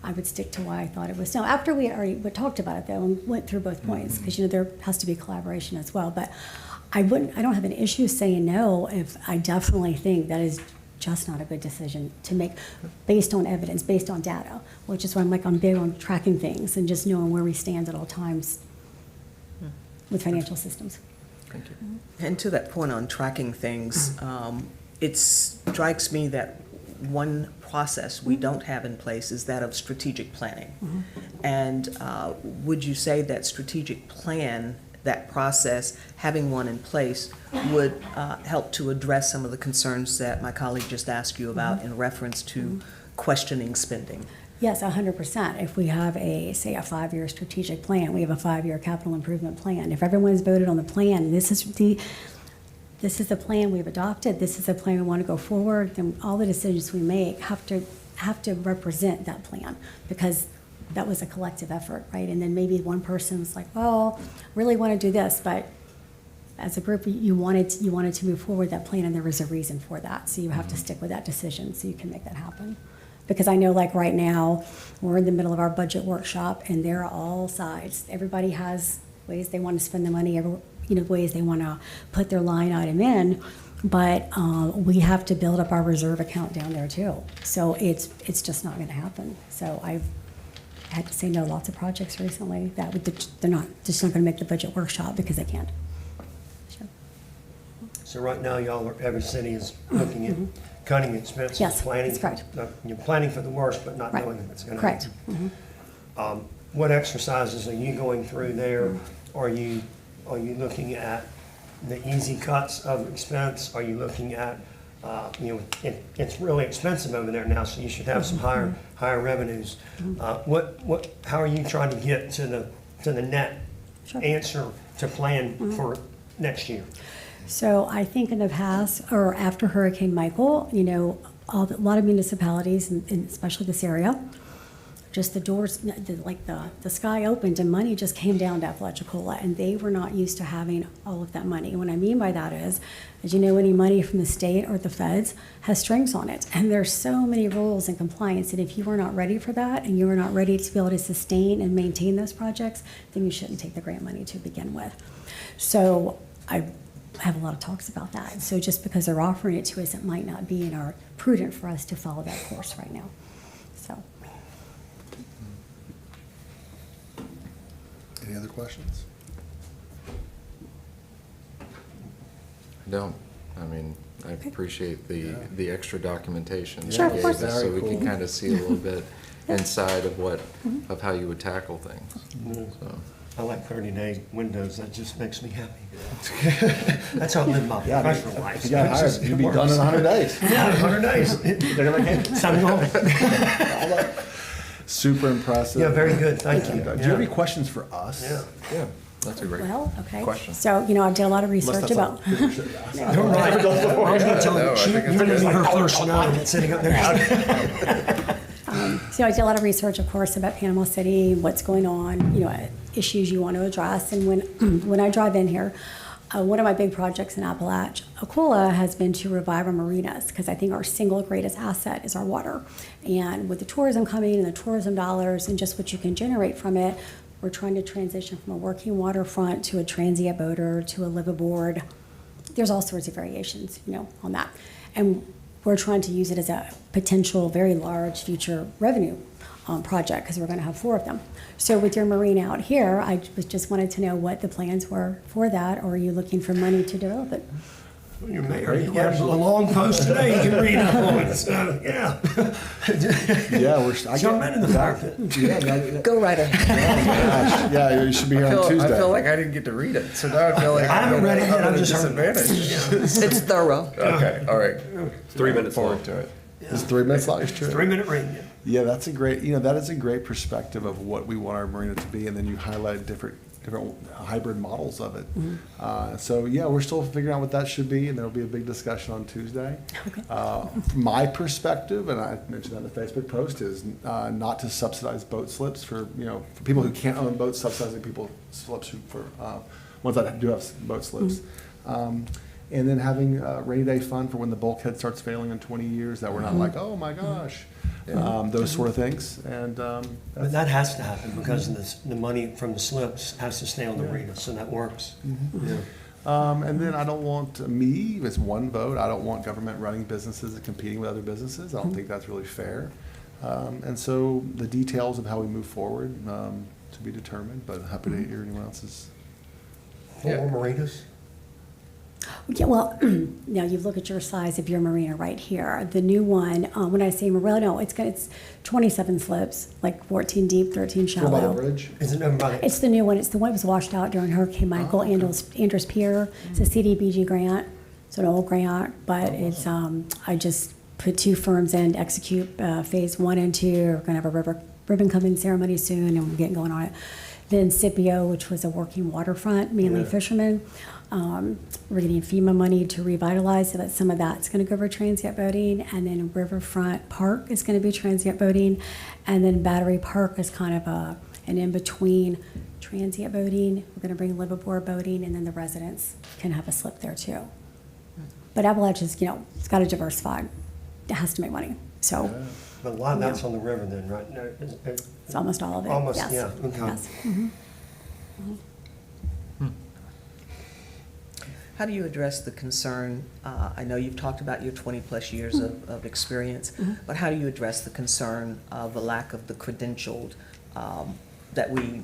I would stick to why I thought it was no. After we already talked about it though and went through both points, because there has to be collaboration as well. But I don't have an issue saying no if I definitely think that is just not a good decision to make based on evidence, based on data, which is why I'm big on tracking things and just knowing where we stand at all times with financial systems. Thank you. And to that point on tracking things, it strikes me that one process we don't have in place is that of strategic planning. And would you say that strategic plan, that process, having one in place, would help to address some of the concerns that my colleague just asked you about in reference to questioning spending? Yes, 100%. If we have say a 5-year strategic plan, we have a 5-year capital improvement plan. If everyone's voted on the plan, this is the plan we've adopted, this is the plan we want to go forward, then all the decisions we make have to represent that plan, because that was a collective effort, right? And then maybe one person was like, well, really want to do this, but as a group, you wanted to move forward that plan, and there was a reason for that. So you have to stick with that decision so you can make that happen. Because I know, like, right now, we're in the middle of our budget workshop, and there are all sides. Everybody has ways they want to spend the money, ways they want to put their line item in, but we have to build up our reserve account down there too. So it's just not going to happen. So I've had to say no to lots of projects recently that they're just not going to make the budget workshop because they can't. So right now, every city is looking at cutting expenses, Yes, planning. that's correct. You're planning for the worst, but not Right. knowing if it's gonna Correct. happen. What exercises are you going through there? Are you looking at the easy cuts of expense? Are you looking at, it's really expensive over there now, so you should have some higher revenues. How are you trying to get to the net Sure. answer to plan for next year? So I think in the past, or after Hurricane Michael, a lot of municipalities, and especially this area, just the doors, the sky opened and money just came down to Apalachicola, and they were not used to having all of that money. And what I mean by that is, as you know, any money from the state or the feds has strings on it. And there's so many rules and compliance that if you are not ready for that and you are not ready to be able to sustain and maintain those projects, then you shouldn't take the grant money to begin with. So I have a lot of talks about that. So just because they're offering it to us, it might not be prudent for us to follow that course right now. So. Any other questions? No, I mean, I appreciate the extra documentation that Sure, you of gave course. us, so Very we can cool. kind of see a little bit inside of how you would tackle things. So, I like 30-day windows, that just makes me happy. That's how I live my professional life. If you got hired, you'd be done in 100 days. Yeah, 100 days. They're gonna get It's time to go. super impressive. Yeah, very good, thank you. Do you have any questions for us? Yeah. yeah, that's a great Well, okay. question. So, I did a lot of Unless research that's about, You're right. I was gonna tell No, her, I she think it's wanted to be good. her first one, and sitting up there. so I did a lot of research, of course, about Panama City, what's going on, issues you want to address. And when I drive in here, one of my big projects in Apalachicola has been to revive our marinas, because I think our single greatest asset is our water. And with the tourism coming and the tourism dollars and just what you can generate from it, we're trying to transition from a working waterfront to a transient boater to a liveaboard. There's all sorts of variations, on that. And we're trying to use it as a potential very large future revenue project, because we're going to have 4 of them. So with your marina out here, I just wanted to know what the plans were for that, or are you looking for money to develop it? Your mayor, you have a long post today, you can read up on it, so, yeah. Yeah, Jump into the fire pit. Yeah, Go right ahead. yeah, you should be here on Tuesday. I feel like I didn't get to read it, so now I feel like I haven't read it yet, I'm I've at a just heard it. disadvantage. It's thorough. Okay, all right. 3 minutes long. Forward to it. It's 3 minutes long, it's true. 3-minute reading. Yeah, that's a great, that is a great perspective of what we want our marina to be, and then you highlight different hybrid models of it. So yeah, we're still figuring out what that should be, and there'll be a big discussion on Tuesday. Okay. From my perspective, and I mentioned that in the Facebook post, is not to subsidize boat slips for people who can't own boats, subsidizing people slips for ones that do have boat slips. And then having rainy day fund for when the bulkhead starts failing in 20 years, that we're not like, oh my gosh, those sort of things. And But that has to happen because the money from the slips has to stay on the marina, so that works. Yeah. and then I don't want me as one vote. I don't want government running businesses and competing with other businesses. I don't think that's really fair. And so the details of how we move forward to be determined. But happy to hear anyone else's. 4 marinas? Yeah, well, now you look at your size of your marina right here. The new one, when I say marina, no, it's 27 slips, like 14 deep, 13 Go by the shallow. bridge. Is it over by the? It's the new one. It's the one that was washed out during Hurricane Michael, Andrews Pier. It's a CDBG grant. It's an old grant, but it's, I just put 2 firms in to execute phase 1 and 2. We're gonna have a ribbon cutting ceremony soon, and we're getting going on it. Then Scipio, which was a working waterfront, mainly fishermen. We're getting FEMA money to revitalize, so that some of that's going to go for transient boating. And then Riverfront Park is going to be transient boating. And then Battery Park is kind of an in-between transient boating. We're going to bring liveaboard boating, and then the residents can have a slip there too. But Appalachia's, it's got to diversify. It has to make money. So But a lot of that's on the river then, right? No, it's almost all of it. Almost, yes. yeah, okay. Yes. How do you address the concern, I know you've talked about your 20-plus years of experience, but how do you address the concern of a lack of the credentialed that we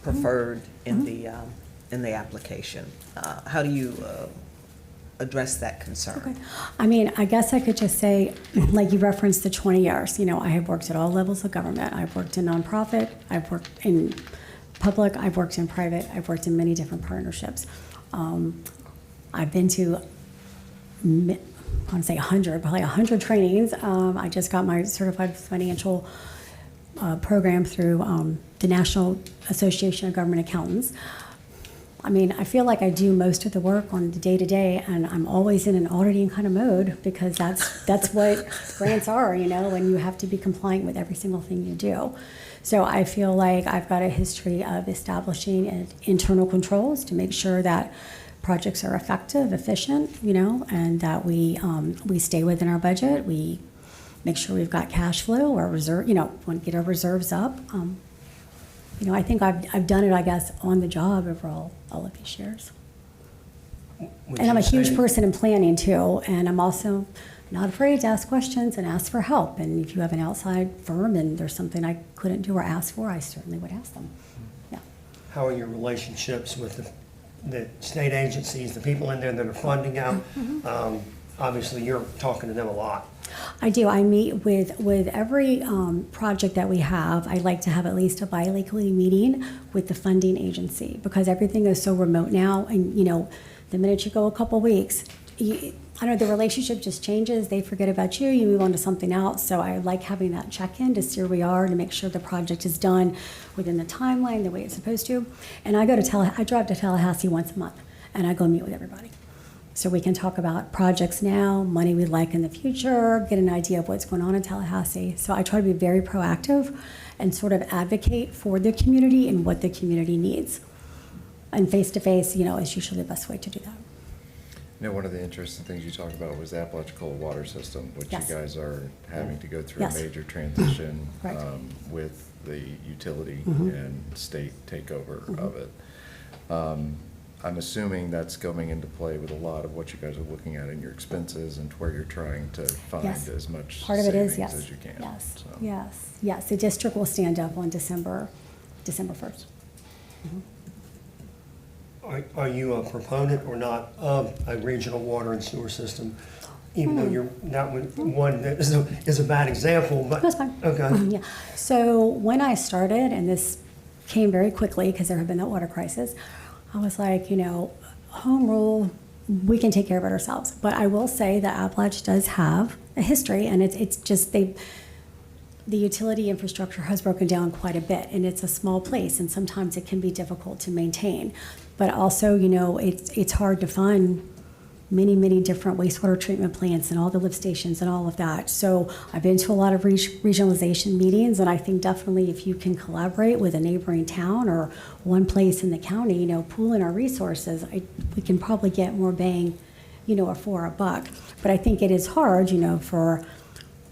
preferred in the application? How do you address that concern. Okay. I mean, I guess I could just say, like you referenced the 20 years, you know, I have worked at all levels of government. I've worked in nonprofit, I've worked in public, I've worked in private, I've worked in many different partnerships. I've been to, I want to say 100, probably 100 trainings. I just got my certified financial program through the National Association of Government Accountants. I mean, I feel like I do most of the work on the day-to-day, and I'm always in an auditing kind of mode because that's what grants are, you know, and you have to be compliant with every single thing you do. So I feel like I've got a history of establishing internal controls to make sure that projects are effective, efficient, you know, and that we stay within our budget. We make sure we've got cash flow or reserve, you know, want to get our reserves up. You know, I think I've done it, I guess, on the job over all of these years. Would And I'm a you huge say- person in planning too, and I'm also not afraid to ask questions and ask for help. And if you have an outside firm and there's something I couldn't do or ask for, I certainly would ask them. Yeah. How are your relationships with the state agencies, the people in there that are funding out? Obviously, you're talking to them a lot. I do. I meet with every project that we have. I like to have at least a bi-weekly meeting with the funding agency because everything is so remote now. And, you know, the minute you go a couple weeks, I don't know, the relationship just changes. They forget about you. You move on to something else. So I like having that check-in to see where we are to make sure the project is done within the timeline, the way it's supposed to. And I drive to Tallahassee once a month, and I go meet with everybody. So we can talk about projects now, money we'd like in the future, get an idea of what's going on in Tallahassee. So I try to be very proactive and sort of advocate for the community and what the community needs. And face-to-face, you know, is usually the best way to do that. You know, one of the interesting things you talked about was the Apalachicola water system, which Yes. you guys are having to go through Yes. a major transition Right. with the utility and state takeover of it. I'm assuming that's coming into play with a lot of what you guys are looking at in your expenses and where you're trying to find Yes. as much Part of it is, savings yes. as you can. Yes, So, yes. The district will stand up on December 1st. Are you a proponent or not of a regional water and sewer system? Even though you're not one that is a bad example, but. That's fine. Okay. Yeah. So when I started, and this came very quickly because there had been that water crisis, I was like, you know, home rule, we can take care of it ourselves. But I will say that Appalachia does have a history, and it's just the utility infrastructure has broken down quite a bit, and it's a small place, and sometimes it can be difficult to maintain. But also, you know, it's hard to fund many different wastewater treatment plants and all the lift stations and all of that. So I've been to a lot of regionalization meetings, and I think definitely if you can collaborate with a neighboring town or one place in the county, you know, pooling our resources, we can probably get more bang, you know, for a buck. But I think it is hard, you know, for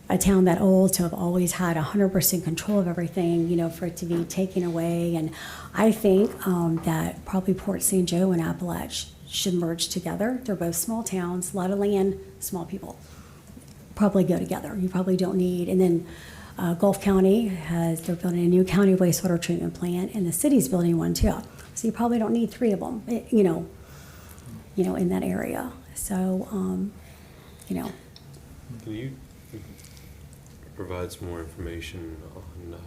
a town that old to have always had 100% control of everything, you know, for it to be taken away. And I think that probably Port St. Joe and Appalachia should merge together. They're both small towns, a lot of land, small people. Probably go together. You probably don't need, and then Gulf County they're building a new county wastewater treatment plant, and the city's building one too. So you probably don't need three of them, you know, in that area. So, you know. Can you provide some more information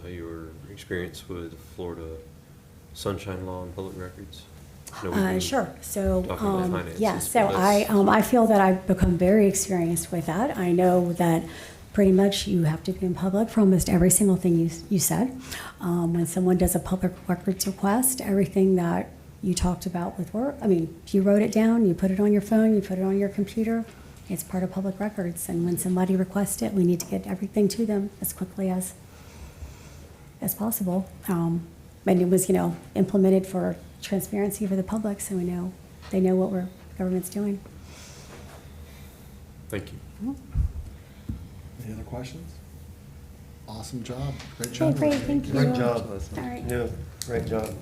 on your experience with Florida Sunshine Law and Public Records? I know we've been Sure. So, talking about finances, yeah, so but that's- I feel that I've become very experienced with that. I know that pretty much you have to be in public for almost every single thing you said. When someone does a public records request, everything that you talked about with work, I mean, if you wrote it down, you put it on your phone, you put it on your computer, it's part of public records. And when somebody requests it, we need to get everything to them as quickly as possible. And it was, you know, implemented for transparency for the public, so they know what government's doing. Thank you. Any other questions? Awesome job. Great Okay, job. great, thank you. Great job. All right. Yeah, great job.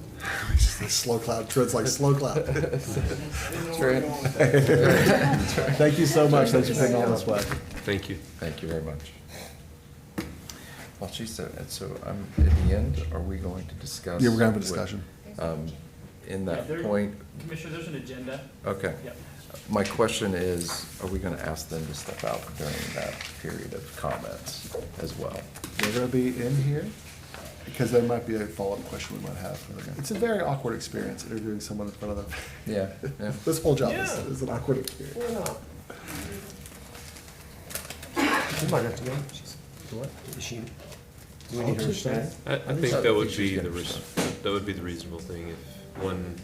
Slow cloud, treads like slow cloud. That's right. Thank you so much. Thanks for taking all this way. Thank you. Thank you very much. Well, she said, so at the end, are we going to discuss? Yeah, we're gonna have a what- discussion. In that Yeah, point, Commissioner, there's an agenda. okay. Yep. My question is, are we gonna ask them to step out during that period of comments as well? They're gonna be in here, because there might be a follow-up question we might have for them. It's a very awkward experience interviewing someone in front of them. Yeah, yeah. This whole job is an awkward experience. Why not? She might have to go. What? Is she, do we need her to stay? I think so. that would She's be gonna that would be the reasonable thing if one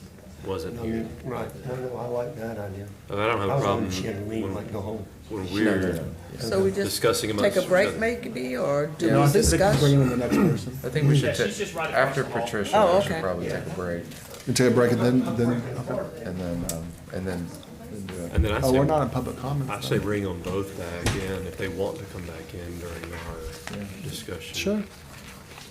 wasn't I here. mean, right, I like that idea. I mean, I don't have I a was problem wondering if she had to leave, when, like, go home. when No, we're no. So we just discussing take amongst a break each other. maybe, or do Yeah, I we think discuss? Bring in the next person. I think we should she's just take, right across after the hall. Patricia, Oh, we should okay. probably Yeah. take a break, You take a break and then, okay. and then do it. And then I Oh, say, we're not in public comments. I say bring them both back in if they want to come back in during our discussion. Sure.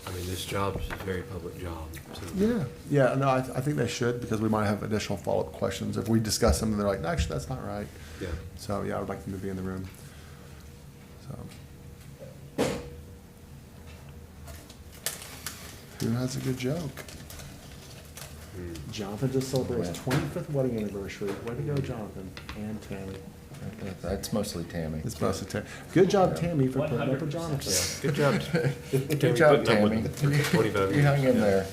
I mean, this job is a very public job, so. Yeah, yeah, no, I think they should, because we might have additional follow-up questions. If we discuss them and they're like, no, actually, that's not right. Yeah. So, yeah, I would like them to be in the room. So. Who has a good joke? Jonathan just celebrated his 25th wedding anniversary. Way to go, Jonathan and Tammy. That's mostly Tammy. It's mostly Tammy. Good job, Tammy, for putting up with Jonathan. Good job. Good job, Tammy. 25 You hung years. in there.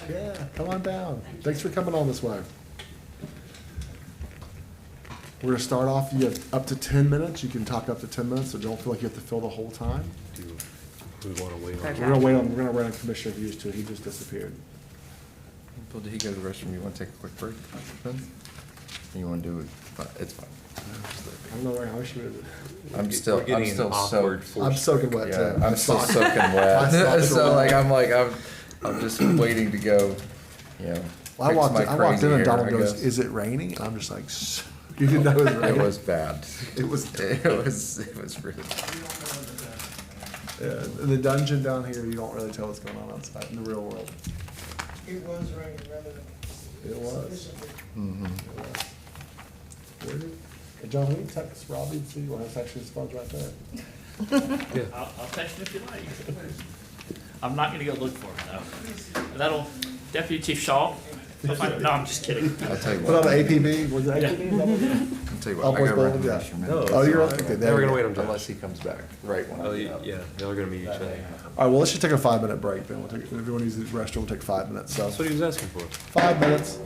Yeah, come on down. Thanks for coming on this way. We're gonna start off, you have up to 10 minutes. You can talk up to 10 minutes, so don't feel like you have to fill the whole time. Do we want to wait on? Okay. We're gonna wait on Commissioner Hughes too. He just disappeared. Well, did he go to the restroom? You want to take a quick break then? You want to do it? It's fine. I don't know where, I wish you would. I'm still getting an soaked. awkward I'm soaking wet Yeah, too. I'm still Sock. soaking My wet. socks So are like, wet. I'm just waiting to go, you know, Well, fix my I walked crazy in and hair, Donald I goes, guess. "Is it raining?" And I'm just like, "You didn't know it was It raining." was bad. It was. It was really bad. Yeah, in the dungeon down here, you don't really tell what's going on outside in the real world. It was raining rather than. It was. Mhm. Hey, John, will you text Robbie and see what his actually his phone's right there? I'll text him if you like. I'm not gonna go look for him though. That'll, Deputy Chief Shaw, he'll find it. No, I'm just kidding. I'll tell you What about what, the APB? Was it APB? I'll tell you what, I Elbows got a bowling, yeah. recommendation. man. Oh, you're okay. There Now we're we gonna go. wait on Josh. Unless he comes back, right when Oh, I get up. yeah, y'all are gonna meet each other. All right, well, let's just take a 5-minute break then. We'll take, if everyone uses the restroom, we'll take 5 minutes. So, That's what he was asking for. 5 minutes.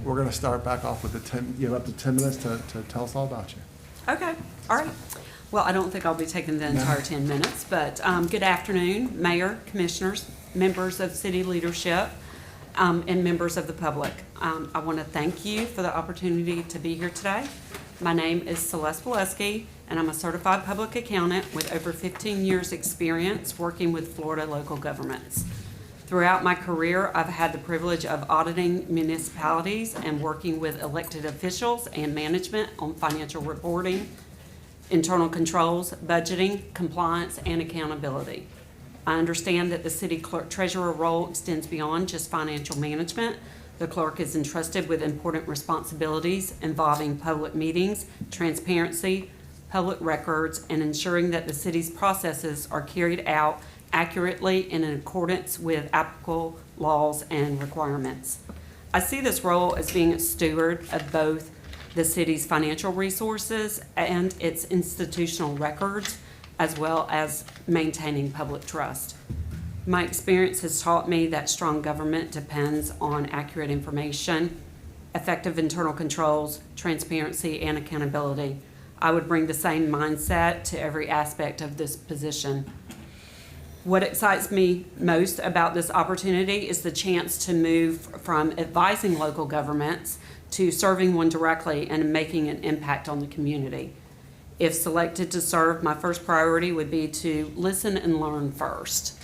We're going to start back off with you have up to 10 minutes to tell us all about you. Okay, all right. Well, I don't think I'll be taking the entire 10 minutes, but good afternoon, Mayor, Commissioners, members of city leadership, and members of the public. I want to thank you for the opportunity to be here today. My name is Celeste Valesky, and I'm a certified public accountant with over 15 years' experience working with Florida local governments. Throughout my career, I've had the privilege of auditing municipalities and working with elected officials and management on financial reporting, internal controls, budgeting, compliance, and accountability. I understand that the city clerk treasurer role extends beyond just financial management. The clerk is entrusted with important responsibilities involving public meetings, transparency, public records, and ensuring that the city's processes are carried out accurately and in accordance with applicable laws and requirements. I see this role as being a steward of both the city's financial resources and its institutional records, as well as maintaining public trust. My experience has taught me that strong government depends on accurate information, effective internal controls, transparency, and accountability. I would bring the same mindset to every aspect of this position. What excites me most about this opportunity is the chance to move from advising local governments to serving one directly and making an impact on the community. If selected to serve, my first priority would be to listen and learn first.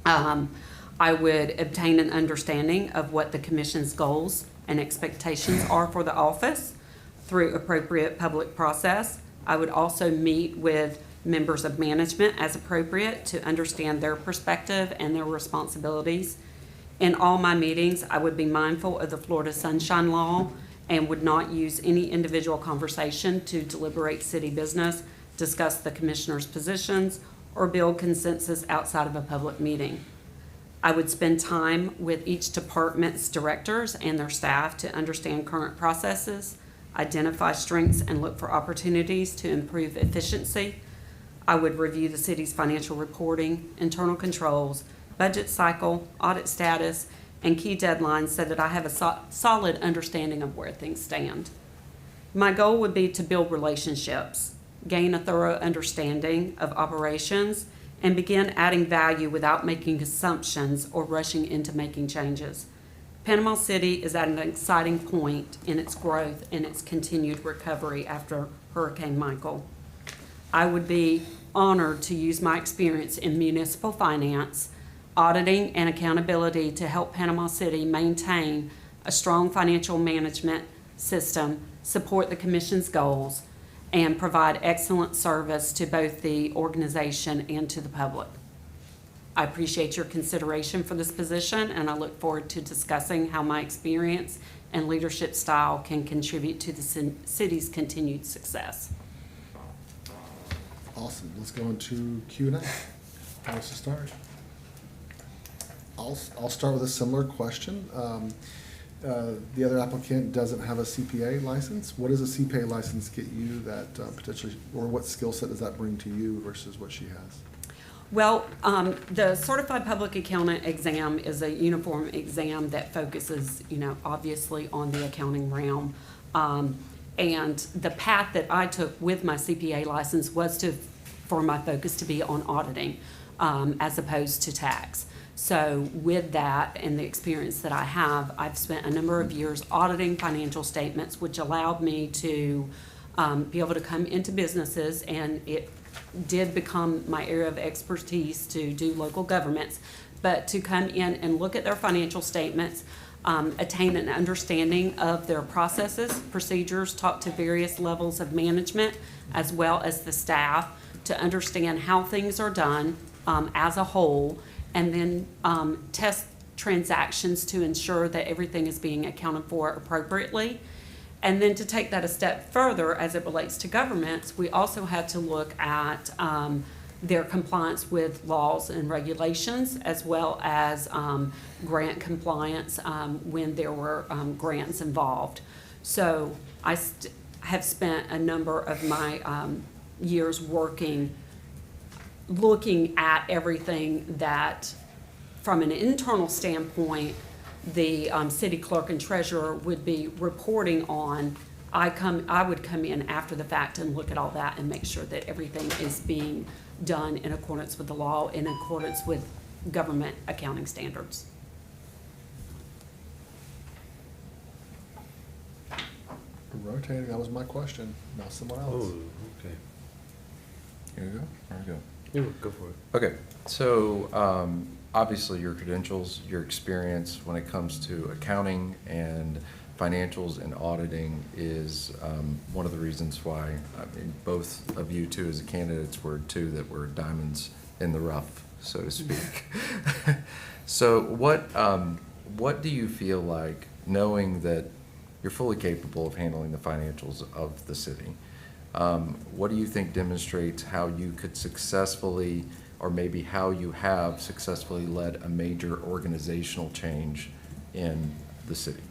I would obtain an understanding of what the Commission's goals and expectations are for the office through appropriate public process. I would also meet with members of management as appropriate to understand their perspective and their responsibilities. In all my meetings, I would be mindful of the Florida Sunshine Law and would not use any individual conversation to deliberate city business, discuss the commissioner's positions, or build consensus outside of a public meeting. I would spend time with each department's directors and their staff to understand current processes, identify strengths, and look for opportunities to improve efficiency. I would review the city's financial reporting, internal controls, budget cycle, audit status, and key deadlines so that I have a solid understanding of where things stand. My goal would be to build relationships, gain a thorough understanding of operations, and begin adding value without making assumptions or rushing into making changes. Panama City is at an exciting point in its growth and its continued recovery after Hurricane Michael. I would be honored to use my experience in municipal finance, auditing, and accountability to help Panama City maintain a strong financial management system, support the Commission's goals, and provide excellent service to both the organization and to the public. I appreciate your consideration for this position, and I look forward to discussing how my experience and leadership style can contribute to the city's continued success. Awesome. Let's go into Q&A. How wants to start? I'll start with a similar question. The other applicant doesn't have a CPA license. What does a CPA license get you that potentially, or what skill set does that bring to you versus what she has? Well, the Certified Public Accountant exam is a uniform exam that focuses, obviously on the accounting realm. And the path that I took with my CPA license was for my focus to be on auditing as opposed to tax. So with that and the experience that I have, I've spent a number of years auditing financial statements, which allowed me to be able to come into businesses, and it did become my area of expertise to do local governments, but to come in and look at their financial statements, attain an understanding of their processes, procedures, talk to various levels of management as well as the staff to understand how things are done as a whole, and then test transactions to ensure that everything is being accounted for appropriately. And then to take that a step further as it relates to governments, we also had to look at their compliance with laws and regulations, as well as grant compliance when there were grants involved. So I have spent a number of my years looking at everything that, from an internal standpoint, the city clerk and treasurer would be reporting on. I would come in after the fact and look at all that and make sure that everything is being done in accordance with the law, in accordance with government accounting standards. Rotating, that was my question. Now someone else. okay. Here we go. There we go. Yeah, go for it. Okay, so obviously your credentials, your experience when it comes to accounting and financials and auditing is one of the reasons why, I mean, both of you two as candidates were two that were diamonds in the rough, so to speak. So what do you feel like, knowing that you're fully capable of handling the financials of the city? What do you think demonstrates how you could successfully, or maybe how you have successfully led a major organizational change in the city?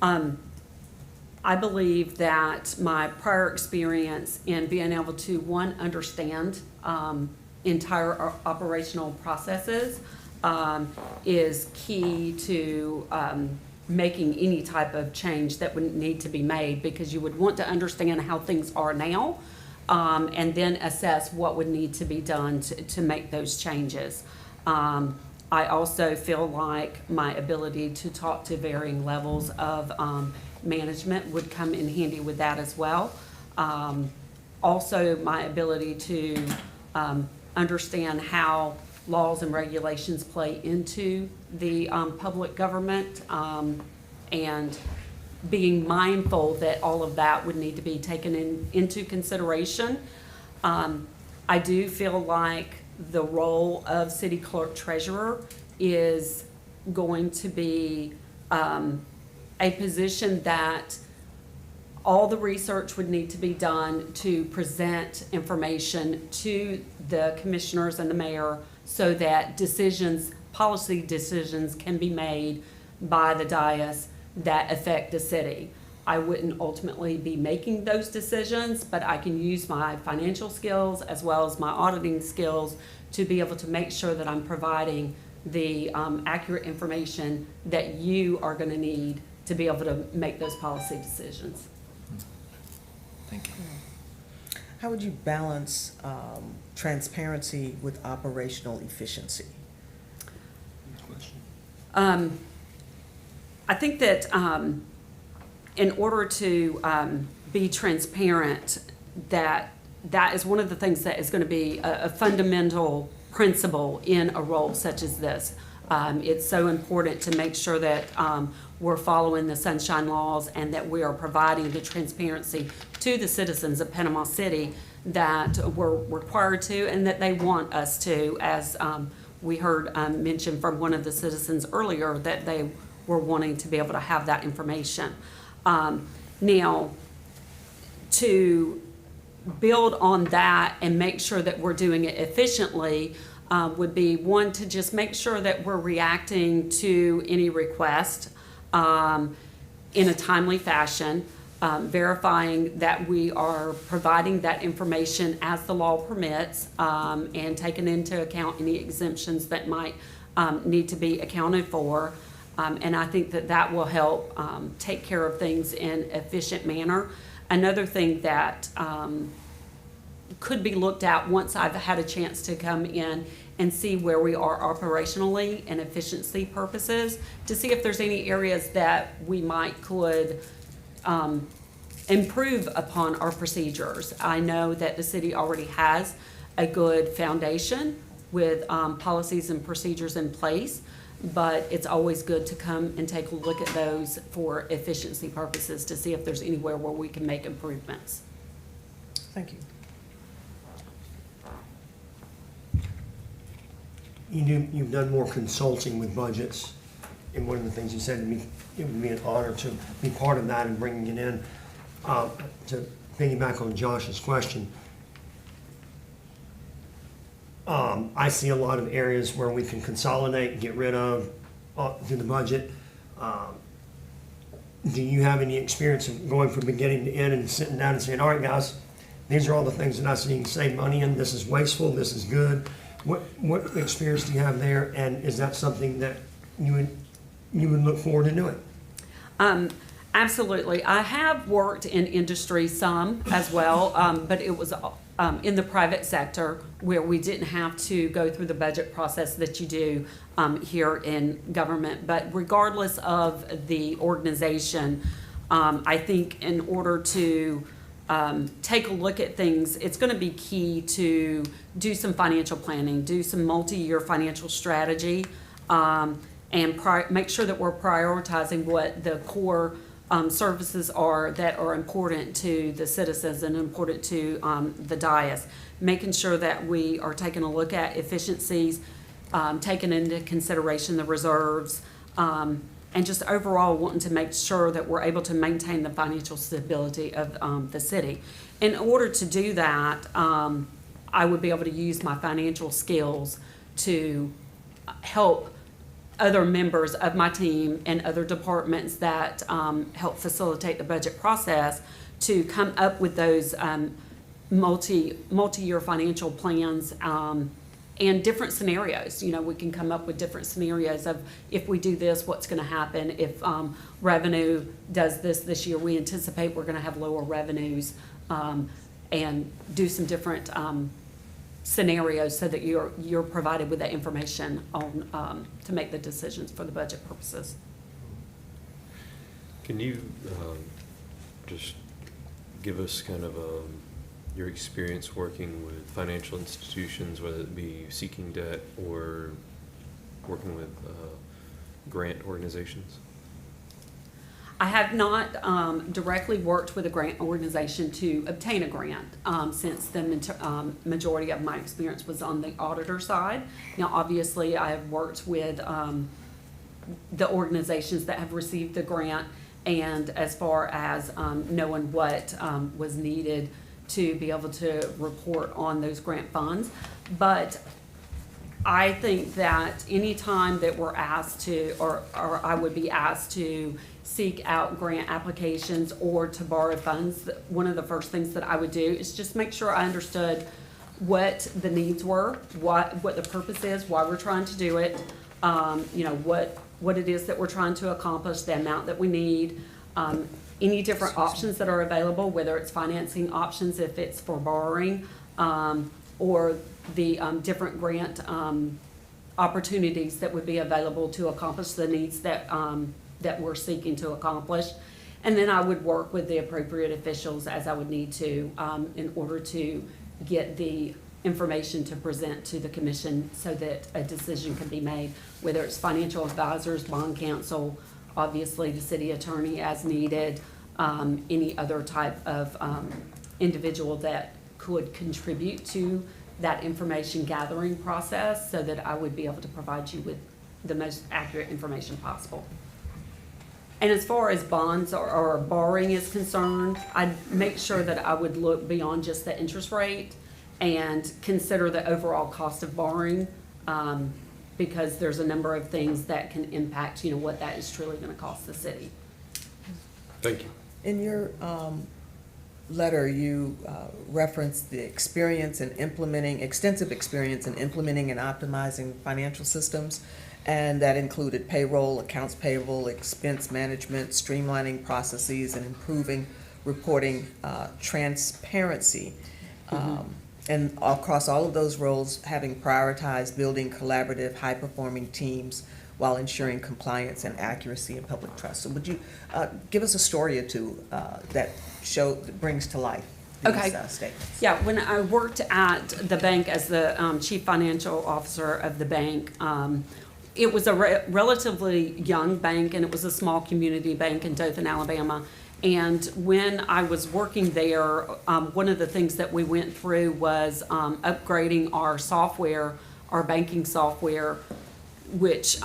I believe that my prior experience in being able to, one, understand entire operational processes is key to making any type of change that would need to be made, because you would want to understand how things are now and then assess what would need to be done to make those changes. I also feel like my ability to talk to varying levels of management would come in handy with that as well. Also, my ability to understand how laws and regulations play into the public government, and being mindful that all of that would need to be taken into consideration. I do feel like the role of city clerk treasurer is going to be a position that all the research would need to be done to present information to the commissioners and the mayor so that decisions, policy decisions can be made by the dais that affect the city. I wouldn't ultimately be making those decisions, but I can use my financial skills as well as my auditing skills to be able to make sure that I'm providing the accurate information that you are going to need to be able to make those policy decisions. Thank you. How would you balance transparency with operational efficiency? I think that in order to be transparent, that is one of the things that is going to be a fundamental principle in a role such as this. It's so important to make sure that we're following the sunshine laws and that we are providing the transparency to the citizens of Panama City that we're required to and that they want us to, as we heard mentioned from one of the citizens earlier, that they were wanting to be able to have that information. Now, to build on that and make sure that we're doing it efficiently would be, one, to just make sure that we're reacting to any request in a timely fashion, verifying that we are providing that information as the law permits, and taking into account any exemptions that might need to be accounted for. And I think that that will help take care of things in an efficient manner. Another thing that could be looked at once I've had a chance to come in and see where we are operationally and efficiency purposes, to see if there's any areas that we could improve upon our procedures. I know that the city already has a good foundation with policies and procedures in place, but it's always good to come and take a look at those for efficiency purposes to see if there's anywhere where we can make improvements. Thank you. You've done more consulting with budgets, and one of the things you said to me, it would be an honor to be part of that and bringing it in. To piggyback on Josh's question, I see a lot of areas where we can consolidate and get rid of through the budget. Do you have any experience of going from beginning to end and sitting down and saying, all right, guys, these are all the things that I see you can save money in, this is wasteful, this is good? What experience do you have there, and is that something that you would look forward to doing? Absolutely. I have worked in industry some as well, but it was in the private sector where we didn't have to go through the budget process that you do here in government. But regardless of the organization, I think in order to take a look at things, it's going to be key to do some financial planning, do some multi-year financial strategy, and make sure that we're prioritizing what the core services are that are important to the citizens and important to the dais. Making sure that we are taking a look at efficiencies, taking into consideration the reserves, and just overall wanting to make sure that we're able to maintain the financial stability of the city. In order to do that, I would be able to use my financial skills to help other members of my team and other departments that help facilitate the budget process to come up with those multi-year financial plans and different scenarios. You know, we can come up with different scenarios of if we do this, what's going to happen. If revenue does this year, we anticipate we're going to have lower revenues, and do some different scenarios so that you're provided with that information on to make the decisions for the budget purposes. Can you just give us kind of your experience working with financial institutions, whether it be seeking debt or working with grant organizations? I have not directly worked with a grant organization to obtain a grant since the majority of my experience was on the auditor side. Now, obviously, I have worked with the organizations that have received the grant, and as far as knowing what was needed to be able to report on those grant funds. But I think that any time that we're asked to, or I would be asked to seek out grant applications or to borrow funds, one of the first things that I would do is just make sure I understood what the needs were, what the purpose is, why we're trying to do it, what it is that we're trying to accomplish, the amount that we need, any different options that are available, whether it's financing options if it's for borrowing, or the different grant opportunities that would be available to accomplish the needs that we're seeking to accomplish. And then I would work with the appropriate officials as I would need to in order to get the information to present to the commission so that a decision can be made, whether it's financial advisors, bond counsel, obviously the city attorney as needed, any other type of individual that could contribute to that information gathering process so that I would be able to provide you with the most accurate information possible. And as far as bonds or borrowing is concerned, I'd make sure that I would look beyond just the interest rate and consider the overall cost of borrowing, because there's a number of things that can impact, what that is truly going to cost the city. Thank you. In your letter, you referenced the extensive experience in implementing and optimizing financial systems, and that included payroll, accounts payable, expense management, streamlining processes, and improving reporting transparency. And across all of those roles, having prioritized building collaborative, high-performing teams while ensuring compliance and accuracy and public trust. So would you give us a story or two that brings to life these statements? Yeah, when I worked at the bank as the chief financial officer of the bank, it was a relatively young bank, and it was a small community bank in Dothan, Alabama. And when I was working there, one of the things that we went through was upgrading our software, our banking software, which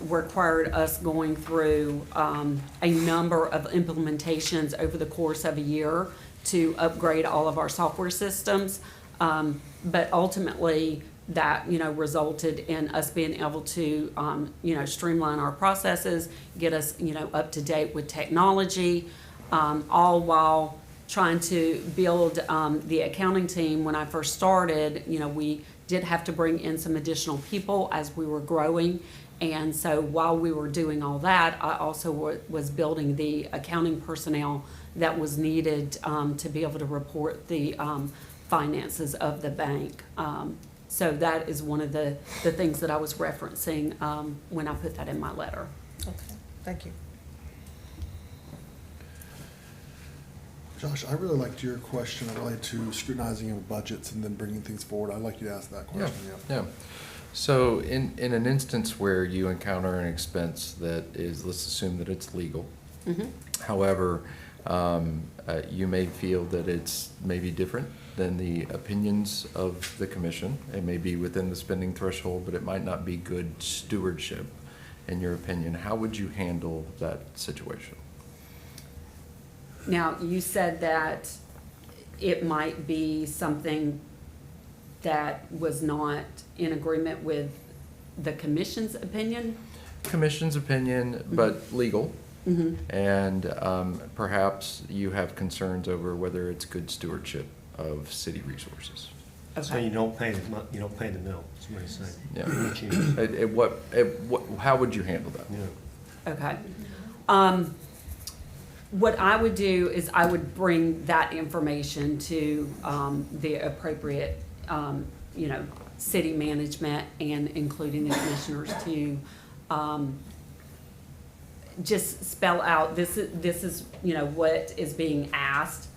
required us going through a number of implementations over the course of a year to upgrade all of our software systems. But ultimately, that resulted in us being able to streamline our processes, get us up to date with technology, all while trying to build the accounting team. When I first started, we did have to bring in some additional people as we were growing. And so while we were doing all that, I also was building the accounting personnel that was needed to be able to report the finances of the bank. So that is one of the things that I was referencing when I put that in my letter. Okay, thank you. Josh, I really liked your question related to scrutinizing of budgets and then bringing things forward. I'd like you to ask that question. Yeah. So in an instance where you encounter an expense that is, let's assume that it's legal. However, you may feel that it's maybe different than the opinions of the commission. It may be within the spending threshold, but it might not be good stewardship, in your opinion. How would you handle that situation? Now, you said that it might be something that was not in agreement with the commission's opinion? Commission's opinion, but legal. And perhaps you have concerns over whether it's good stewardship of city resources. So you don't pay the mill, is what he's saying. Yeah. How would you handle that? Yeah. Okay. What I would do is I would bring that information to the appropriate, city management and including the commissioners to just spell out, this is, what is being asked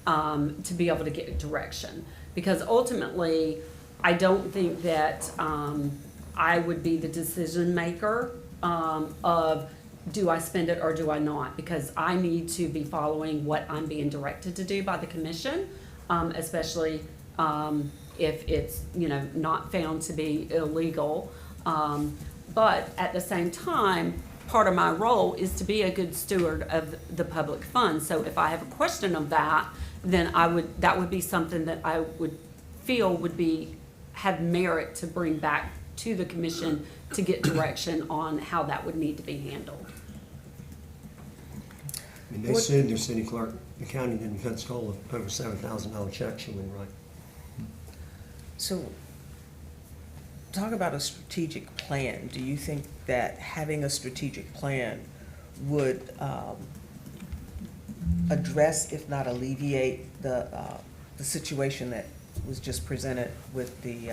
to be able to get direction. Because ultimately, I don't think that I would be the decision maker of do I spend it or do I not? Because I need to be following what I'm being directed to do by the commission, especially if it's, not found to be illegal. But at the same time, part of my role is to be a good steward of the public funds. So if I have a question of that, then that would be something that I would feel would have merit to bring back to the commission to get direction on how that would need to be handled. I mean, they sued their city clerk. The county didn't stole over $7,000 check she wouldn't write. So, talk about a strategic plan. Do you think that having a strategic plan would address, if not alleviate, the situation that was just presented with the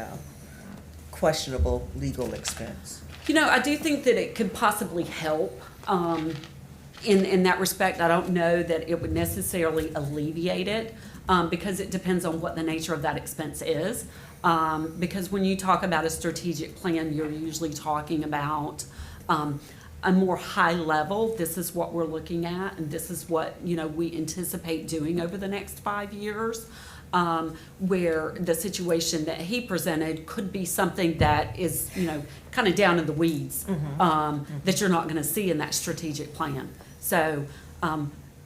questionable legal expense? I do think that it could possibly help. In that respect, I don't know that it would necessarily alleviate it because it depends on what the nature of that expense is. Because when you talk about a strategic plan, you're usually talking about a more high level. This is what we're looking at, and this is what we anticipate doing over the next 5 years. Where the situation that he presented could be something that is, kind of down in the weeds, that you're not going to see in that strategic plan. So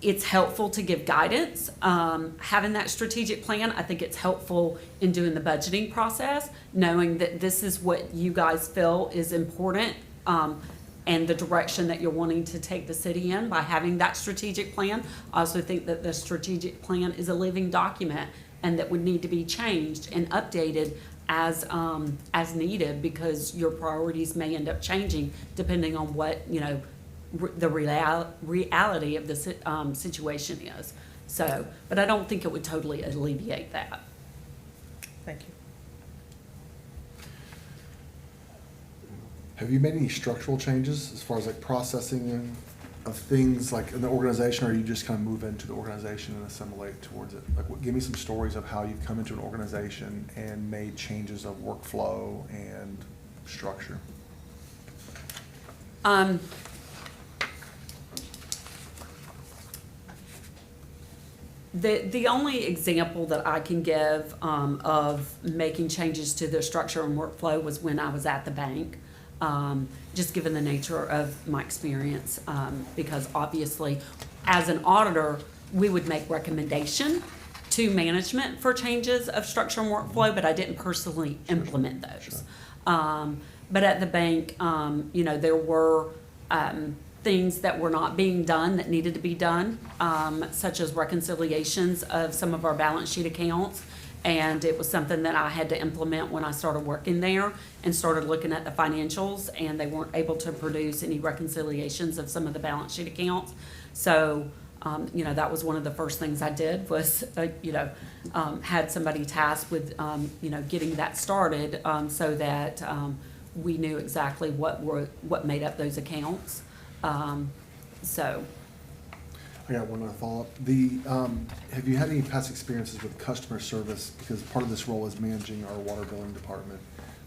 it's helpful to give guidance. Having that strategic plan, I think it's helpful in doing the budgeting process, knowing that this is what you guys feel is important and the direction that you're wanting to take the city in by having that strategic plan. I also think that the strategic plan is a living document and that would need to be changed and updated as needed, because your priorities may end up changing depending on what the reality of the situation is. So, but I don't think it would totally alleviate that. Thank you. Have you made any structural changes as far as like processing of things like in the organization, or you just kind of move into the organization and assimilate towards it? Like, give me some stories of how you've come into an organization and made changes of workflow and structure. The only example that I can give of making changes to the structure and workflow was when I was at the bank. Just given the nature of my experience, because obviously, as an auditor, we would make recommendation to management for changes of structure and workflow, but I didn't personally implement those. But at the bank, there were things that were not being done that needed to be done, such as reconciliations of some of our balance sheet accounts And it was something that I had to implement when I started working there and started looking at the financials, and they weren't able to produce any reconciliations of some of the balance sheet accounts. So, that was one of the first things I did was, had somebody tasked with, getting that started, so that, we knew exactly what made up those accounts. So, I got one more follow-up. Have you had any past experiences with customer service? Because part of this role is managing our water billing department,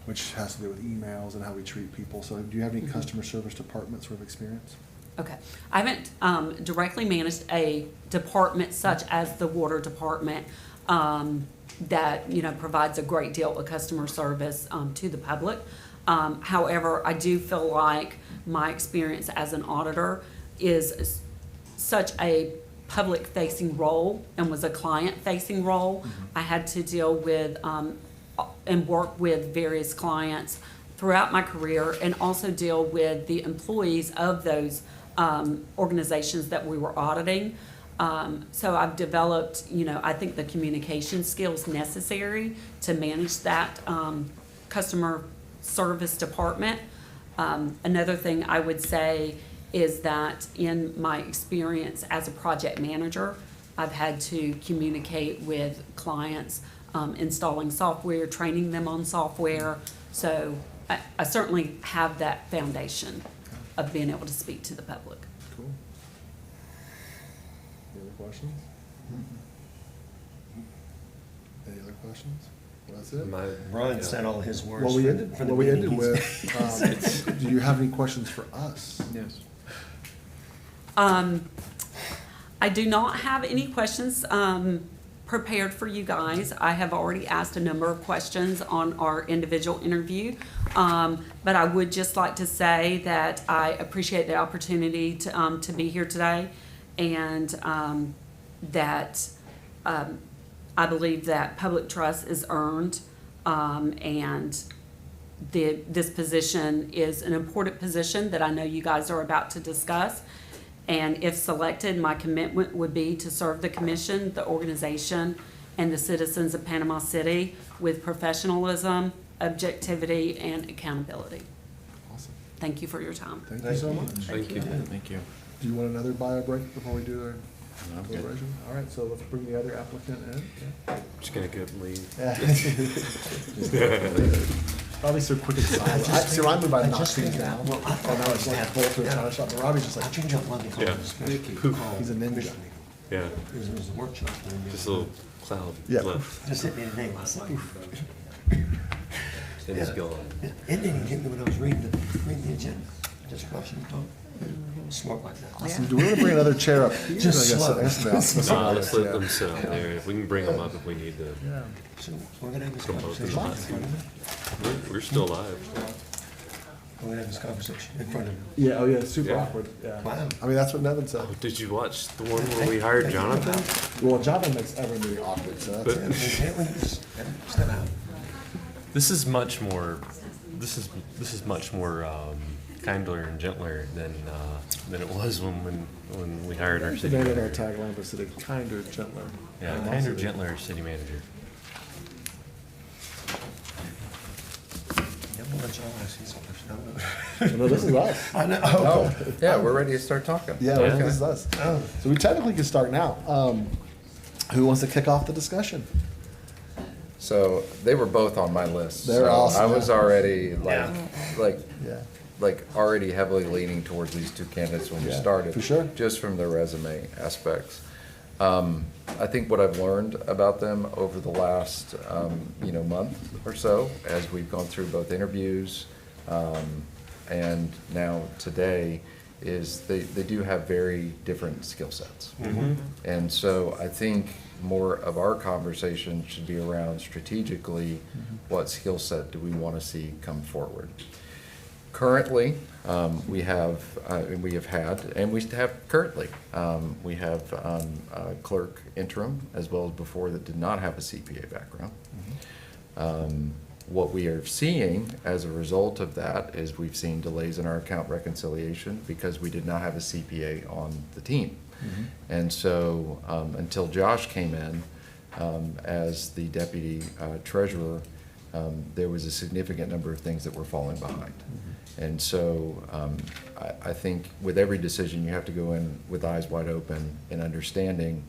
which has to do with emails and how we treat people. So do you have any customer service department sort of experience? okay. I haven't directly managed a department such as the water department that, provides a great deal of customer service to the public. However, I do feel like my experience as an auditor is such a public-facing role and was a client-facing role. I had to deal with and work with various clients throughout my career and also deal with the employees of those organizations that we were auditing. So I've developed, I think the communication skills necessary to manage that customer service department. Another thing I would say is that in my experience as a project manager, I've had to communicate with clients, installing software, training them on software. So I certainly have that foundation of being able to speak to the public. Cool. Any other questions? Any other questions? Well, that's it. Brian said all his words. Well, we for ended, the well, we ended meeting. with, do you have any questions for us? Yes. I do not have any questions prepared for you guys. I have already asked a number of questions on our individual interview. But I would just like to say that I appreciate the opportunity to be here today, and that I believe that public trust is earned, and this position is an important position that I know you guys are about to discuss. And if selected, my commitment would be to serve the commission, the organization, and the citizens of Panama City with professionalism, objectivity, and accountability. Awesome. Thank you for your time. Thank you so much. Thank you. Thank you. Do you want another bio break before we do I'm the good. deliberation? All right, so let's bring the other applicant in. Just gonna go leave. Probably so quick and silent. See, when I move, I I knock just things figured down. out, well, I And thought now I it's was like bolt to a China shop, and Robbie's just I like, changed up Monday called Yeah. it a special Poof. call. He's a ninja. commission meeting. Yeah, It was a workshop. just a little cloud Yeah. left, Just hit me today. I said, "Oof." and it's gone. And then he hit me when I was reading the agenda. Just rushing to talk. Smart like that. Awesome. Do we want to bring another chair up here? Just slow. Nah, let's let them sit out there. If we can bring them up if we need to. Yeah. So we're gonna have this Come both of conversation in them. front of him. We're still live. We're gonna have this conversation in front of him. Yeah, oh yeah, super Yeah. awkward, yeah. Wow. I mean, that's what Nevin said. Oh, did you watch the one where we hired Jonathan? Well, Jonathan makes every meeting awkward, so that's But- it. Can't we just step out? This is much more. This is much more kinder and gentler than it was when we hired our The city name of our manager. tagline was city kinder, gentler. Yeah, And kinder, also- gentler city manager. Yeah, we'll let y'all ask these questions. No, this is us. I know. Oh, yeah, we're ready to start talking. Yeah, Yeah. this is us. Oh. So we technically can start now. Who wants to kick off the discussion? So they were both on my list. They're so awesome. I was already Yeah. like already heavily leaning towards these two candidates when we Yeah, started. for sure. Just from their resume aspects. I think what I've learned about them over the last, month or so, as we've gone through both interviews, and now today, is they do have very different skill sets. And so I think more of our conversation should be around strategically, what skill set do we want to see come forward? Currently, we have had, and we have currently, we have a clerk interim as well as before that did not have a CPA background. What we are seeing as a result of that is we've seen delays in our account reconciliation because we did not have a CPA on the team. And so until Josh came in, as the deputy treasurer, there was a significant number of things that were falling behind. And so I think with every decision, you have to go in with eyes wide open and understanding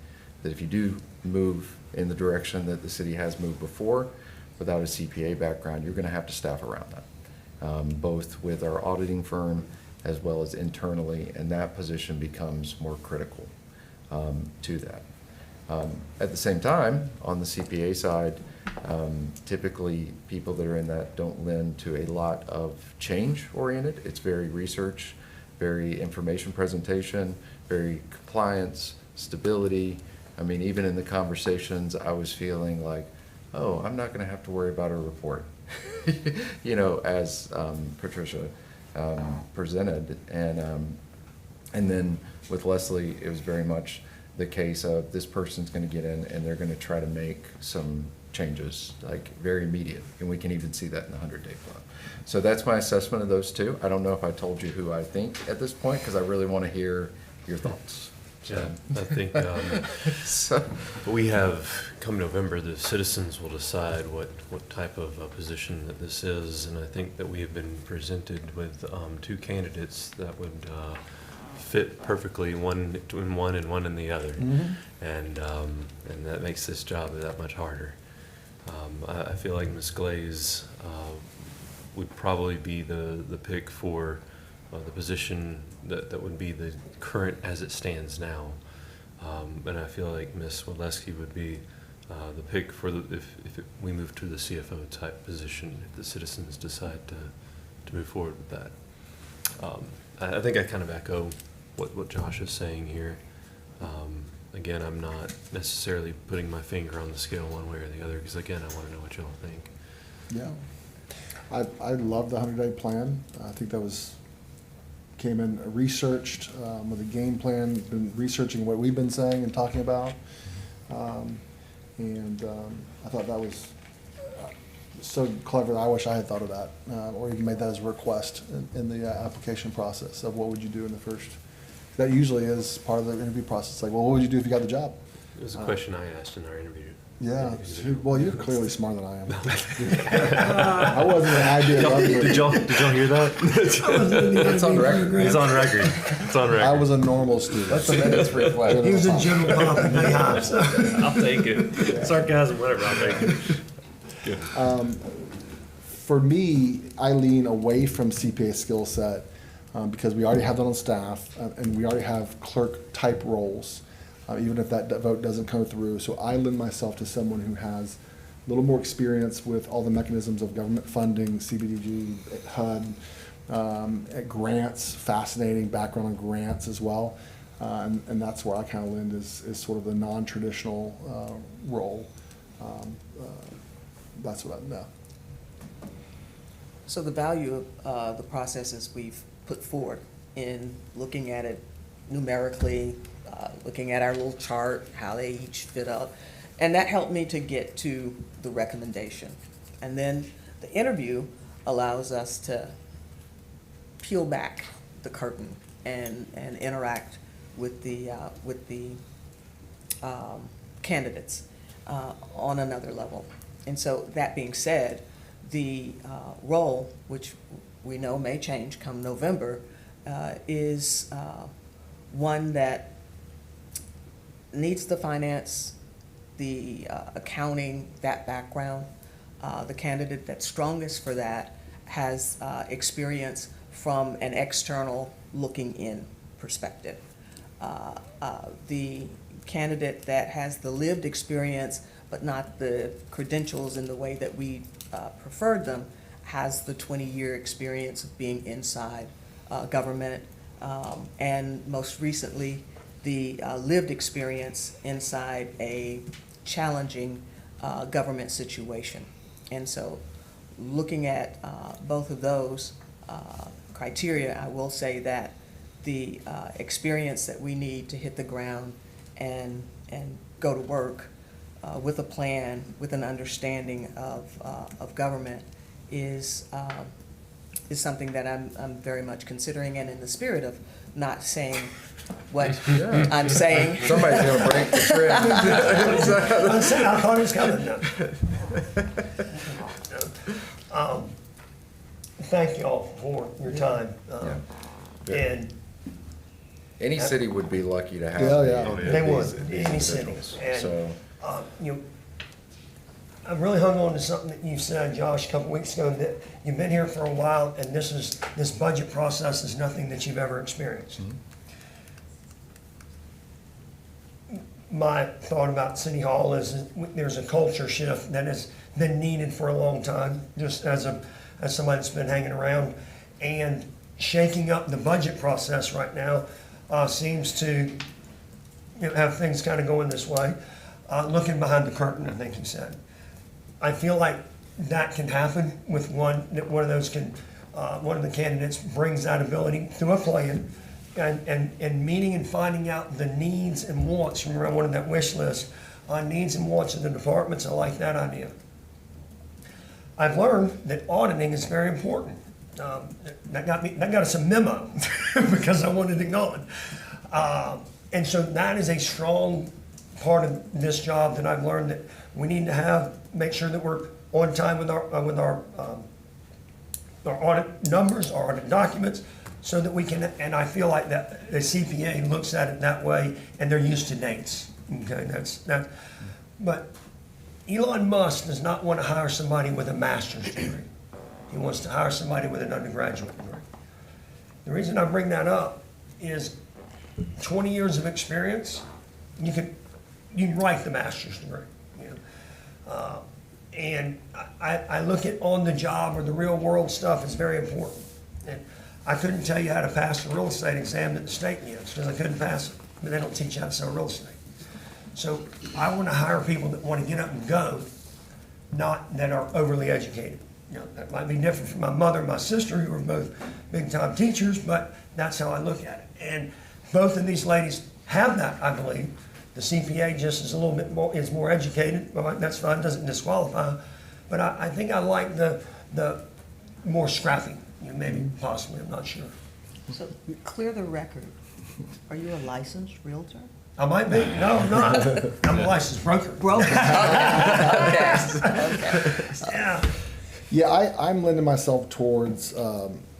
that if you do move in the direction that the city has moved before, without a CPA background, you're going to have to staff around that, both with our auditing firm as well as internally, and that position becomes more critical to that. At the same time, on the CPA side, typically people that are in that don't lend to a lot of change-oriented. It's very research, very information presentation, very compliance, stability. I mean, even in the conversations, I was feeling like, oh, I'm not going to have to worry about a report, you know, as Patricia presented. And then with Leslie, it was very much the case of this person's going to get in and they're going to try to make some changes, like very immediate. And we can even see that in the 100-day plan. So that's my assessment of those two. I don't know if I told you who I think at this point, because I really want to hear your thoughts. Yeah, I think So, we have, come November, the citizens will decide what type of position that this is. And I think that we have been presented with two candidates that would fit perfectly, one in one and one in the other. And that makes this job that much harder. I feel like Ms. Glaze would probably be the pick for the position that would be the current as it stands now. And I feel like Ms. Waleski would be the pick for if we move to the CFO type position, if the citizens decide to move forward with that. I think I kind of echo what Josh is saying here. Again, I'm not necessarily putting my finger on the scale one way or the other, because again, I want to know what y'all think. Yeah. I love the 100-day plan. I think that came in researched with a game plan, been researching what we've been saying and talking about. I thought that was so clever. I wish I had thought of that, or even made that as a request in the application process of what would you do in the first. That usually is part of the interview process. Like, well, what would you do if you got the job? It was a question I asked in our interview. Yeah. Well, you're clearly smarter than I am. I wasn't an idea. Did y'all hear that? it's on record. It's on record. It's on record. I was a normal student. That's the minutes reflect. He was in general pop and they hops. I'll take it. Sarcasm, whatever, I'll take it. Good. For me, I lean away from CPA skill set because we already have that on staff and we already have clerk type roles, even if that vote doesn't come through. So I lend myself to someone who has a little more experience with all the mechanisms of government funding, CBDG, HUD, grants, fascinating background on grants as well. And that's where I kind of lend is sort of the non-traditional role. That's what I know. So the value of the processes we've put forward in looking at it numerically, looking at our little chart, how they each fit up, and that helped me to get to the recommendation. And then the interview allows us to peel back the curtain and interact with the candidates on another level. And so that being said, the role, which we know may change come November, is one that needs the finance, the accounting, that background. The candidate that's strongest for that has experience from an external looking in perspective. The candidate that has the lived experience but not the credentials in the way that we preferred them has the 20-year experience of being inside government, and most recently, the lived experience inside a challenging government situation. And so looking at both of those criteria, I will say that the experience that we need to hit the ground and go to work with a plan, with an understanding of government is something that I'm very much considering, and in the spirit of not saying what I'm saying. Somebody's gonna break the trend. I said, I thought it was coming. Thank y'all for your time. Yeah. And Any city would be lucky to have. Yeah. they would, these any city. individuals. And, So, you know, I really hung on to something that you said, Josh, a couple weeks ago, that you've been here for a while, and this budget process is nothing that you've ever experienced. My thought about City Hall is there's a culture shift that has been needed for a long time, just as somebody that's been hanging around. And shaking up the budget process right now seems to have things kind of going this way. Looking behind the curtain, I think you said. I feel like that can happen with one of the candidates brings that ability through a plan and meeting and finding out the needs and wants. Remember, I wanted that wish list on needs and wants of the departments. I like that idea. I've learned that auditing is very important. That got us a memo because I wanted it going. And so that is a strong part of this job that I've learned that we need to make sure that we're on time with our audit numbers, our audit documents, so that we can, and I feel like that the CPA looks at it that way and they're used to dates. Okay, that's but Elon Musk does not want to hire somebody with a master's degree. He wants to hire somebody with an undergraduate degree. The reason I bring that up is 20 years of experience, you can write the master's degree. And I look at on the job or the real world stuff is very important. And I couldn't tell you how to pass the real estate exam at the state yet because I couldn't pass it. But they don't teach you how to sell real estate. So I want to hire people that want to get up and go, not that are overly educated. That might be different from my mother and my sister, who are both big-time teachers, but that's how I look at it. And both of these ladies have that, I believe. The CPA just is a little bit more educated. Well, that's fine, doesn't disqualify. But I think I like the more scrappy, maybe, possibly, I'm not sure. So clear the record. Are you a licensed realtor? I might be. No, I'm not. I'm a licensed broker. Broker. Okay. Yeah. Yeah, I'm lending myself towards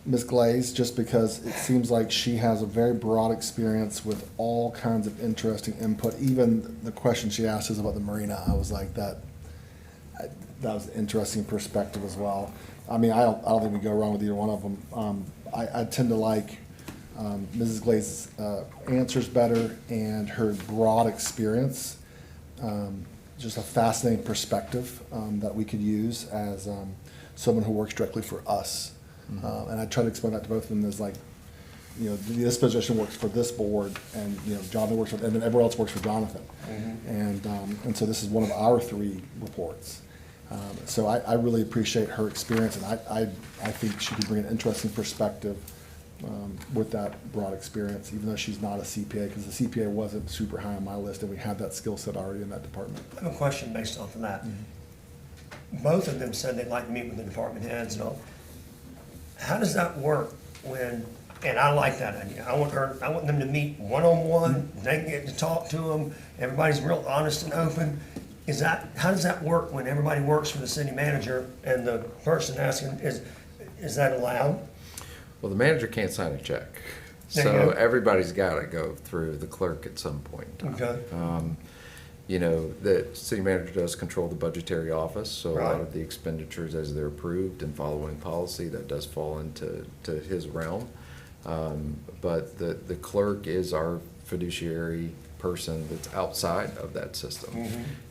Ms. Glaze just because it seems like she has a very broad experience with all kinds of interesting input. Even the question she asked us about the marina, I was like, that was an interesting perspective as well. I mean, I don't think we go wrong with either one of them. I tend to like Mrs. Glaze's answers better and her broad experience. Just a fascinating perspective that we could use as someone who works directly for us. And I try to explain that to both of them as like, this position works for this board, and Jonathan works for, and then everyone else works for Jonathan. And so this is one of our 3 reports. So I really appreciate her experience, and I think she could bring an interesting perspective with that broad experience, even though she's not a CPA, because the CPA wasn't super high on my list, and we have that skill set already in that department. I have a question based off of that. Both of them said they'd like to meet with the department heads and all. How does that work when, and I like that idea, I want them to meet one-on-one, they can get to talk to them, everybody's real honest and open. How does that work when everybody works for the city manager and the person asking, is that allowed? well, the manager can't sign a check. There you So go. everybody's gotta go through the clerk at some point in time. Okay. The city manager does control the budgetary office, so a lot Right. of the expenditures as they're approved and following policy, that does fall into his realm. But the clerk is our fiduciary person that's outside of that system.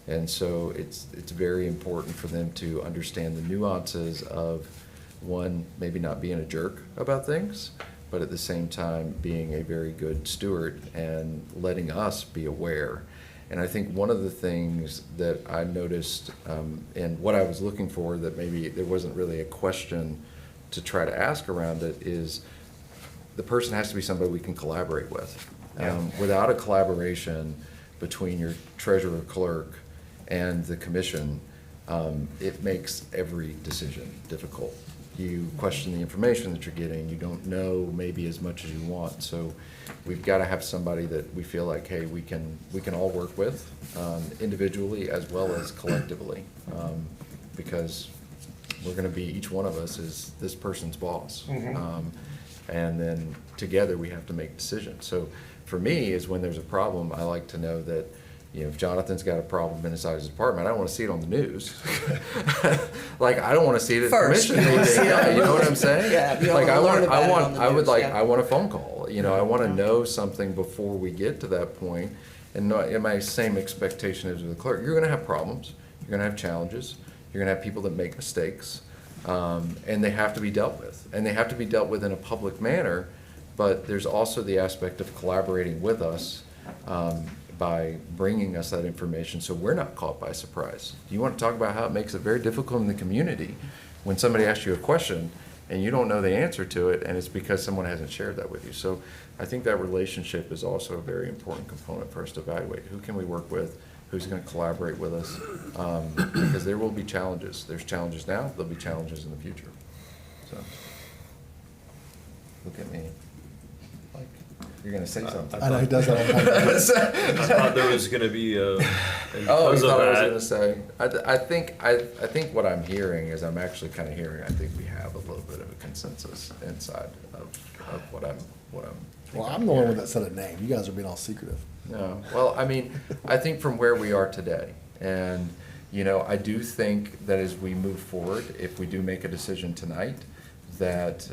And so it's very important for them to understand the nuances of, one, maybe not being a jerk about things, but at the same time being a very good steward and letting us be aware. And I think one of the things that I noticed, and what I was looking for, that maybe there wasn't really a question to try to ask around it, is the person has to be somebody we can collaborate with. Without a collaboration between your treasurer clerk and the commission, it makes every decision difficult. You question the information that you're getting. You don't know maybe as much as you want. So we've got to have somebody that we feel like, hey, we can all work with individually as well as collectively, because we're going to be, each one of us is this person's boss. And then together we have to make decisions. So for me, is when there's a problem, I like to know that, you know, if Jonathan's got a problem inside his apartment, I don't want to see it on the news. Like, I don't want to see it at the First, commission you wanna meeting. see it on the You know what news. I'm saying? Yeah, you Like, wanna learn about it on the news, yeah. I want a phone call. You know, I want to know something before we get to that point. And my same expectation is with the clerk. You're going to have problems. You're going to have challenges. You're going to have people that make mistakes. And they have to be dealt with. And they have to be dealt with in a public manner. But there's also the aspect of collaborating with us by bringing us that information so we're not caught by surprise. You want to talk about how it makes it very difficult in the community when somebody asks you a question and you don't know the answer to it, and it's because someone hasn't shared that with you. So I think that relationship is also a very important component for us to evaluate. Who can we work with? Who's going to collaborate with us? Because there will be challenges. There's challenges now, there'll be challenges in the future. So, look at me. Like, you're going to say something. I know he does that all the time. I thought there was gonna be Oh, because you of thought I was that. gonna say, I think what I'm hearing is, I'm actually kind of hearing, I think we have a little bit of a consensus inside of what I'm Well, I'm the only one that said a name. You guys are being all secretive. No, well, I mean, I think from where we are today, and, you know, I do think that as we move forward, if we do make a decision tonight, that,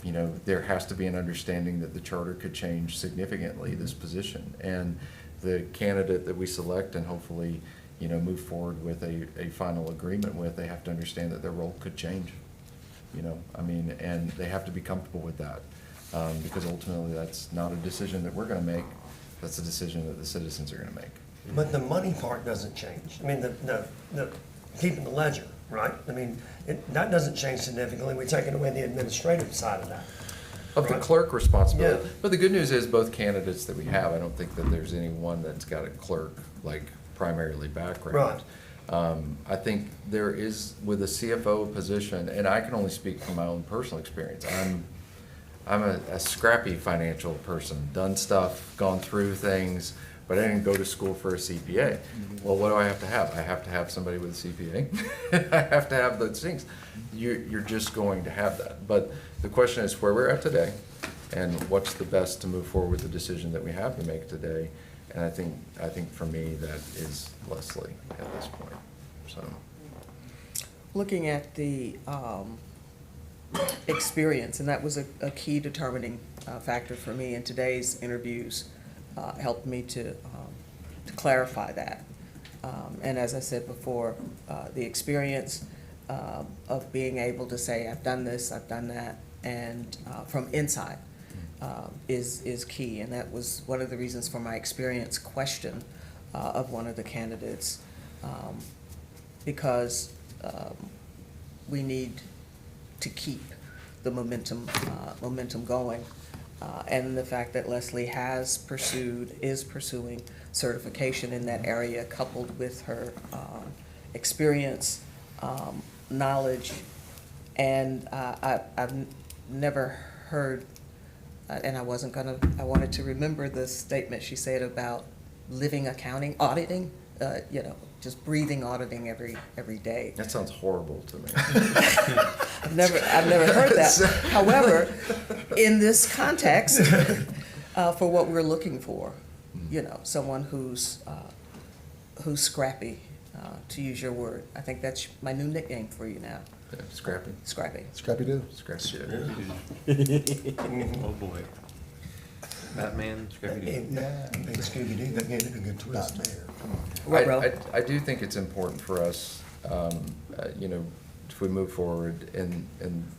you know, there has to be an understanding that the charter could change significantly this position. And the candidate that we select and hopefully, you know, move forward with a final agreement with, they have to understand that their role could change. You know, I mean, and they have to be comfortable with that. Because ultimately, that's not a decision that we're gonna make, that's a decision that the citizens are gonna make. But the money part doesn't change. I mean, the keeping the ledger, right? I mean, that doesn't change significantly. We're taking away the administrative side of that. Of the Right. clerk responsibility. Yeah. But the good news is, both candidates that we have, I don't think that there's any one that's got a clerk, like, primarily background. I think there is, with a CFO position, and I can only speak from my own personal experience, I'm a scrappy financial person, done stuff, gone through things, but I didn't go to school for a CPA. Well, what do I have to have? I have to have somebody with a CPA. I have to have those things. You're just going to have that. But the question is where we're at today, and what's the best to move forward with the decision that we have to make today. And I think for me, that is Leslie at this point, so. Looking at the experience, and that was a key determining factor for me in today's interviews, helped me to clarify that. And as I said before, the experience of being able to say, I've done this, I've done that, and from inside is key. And that was one of the reasons for my experience question of one of the candidates, because we need to keep the momentum going. And the fact that Leslie is pursuing certification in that area, coupled with her experience, knowledge, and I've never heard, and I wanted to remember the statement she said about living accounting, auditing, you know, just breathing auditing every day. That sounds horrible to me. I've never heard that. However, in this context, for what we're looking for, you know, someone who's scrappy, to use your word. I think that's my new nickname for you now. Yeah, scrappy. Scrappy. Scrappy Doo. Scrappy. Oh, boy. Batman, Scrappy-Doo. Yeah, big Scooby-Doo, that gave it a good twist. I do think it's important for us, you know, if we move forward in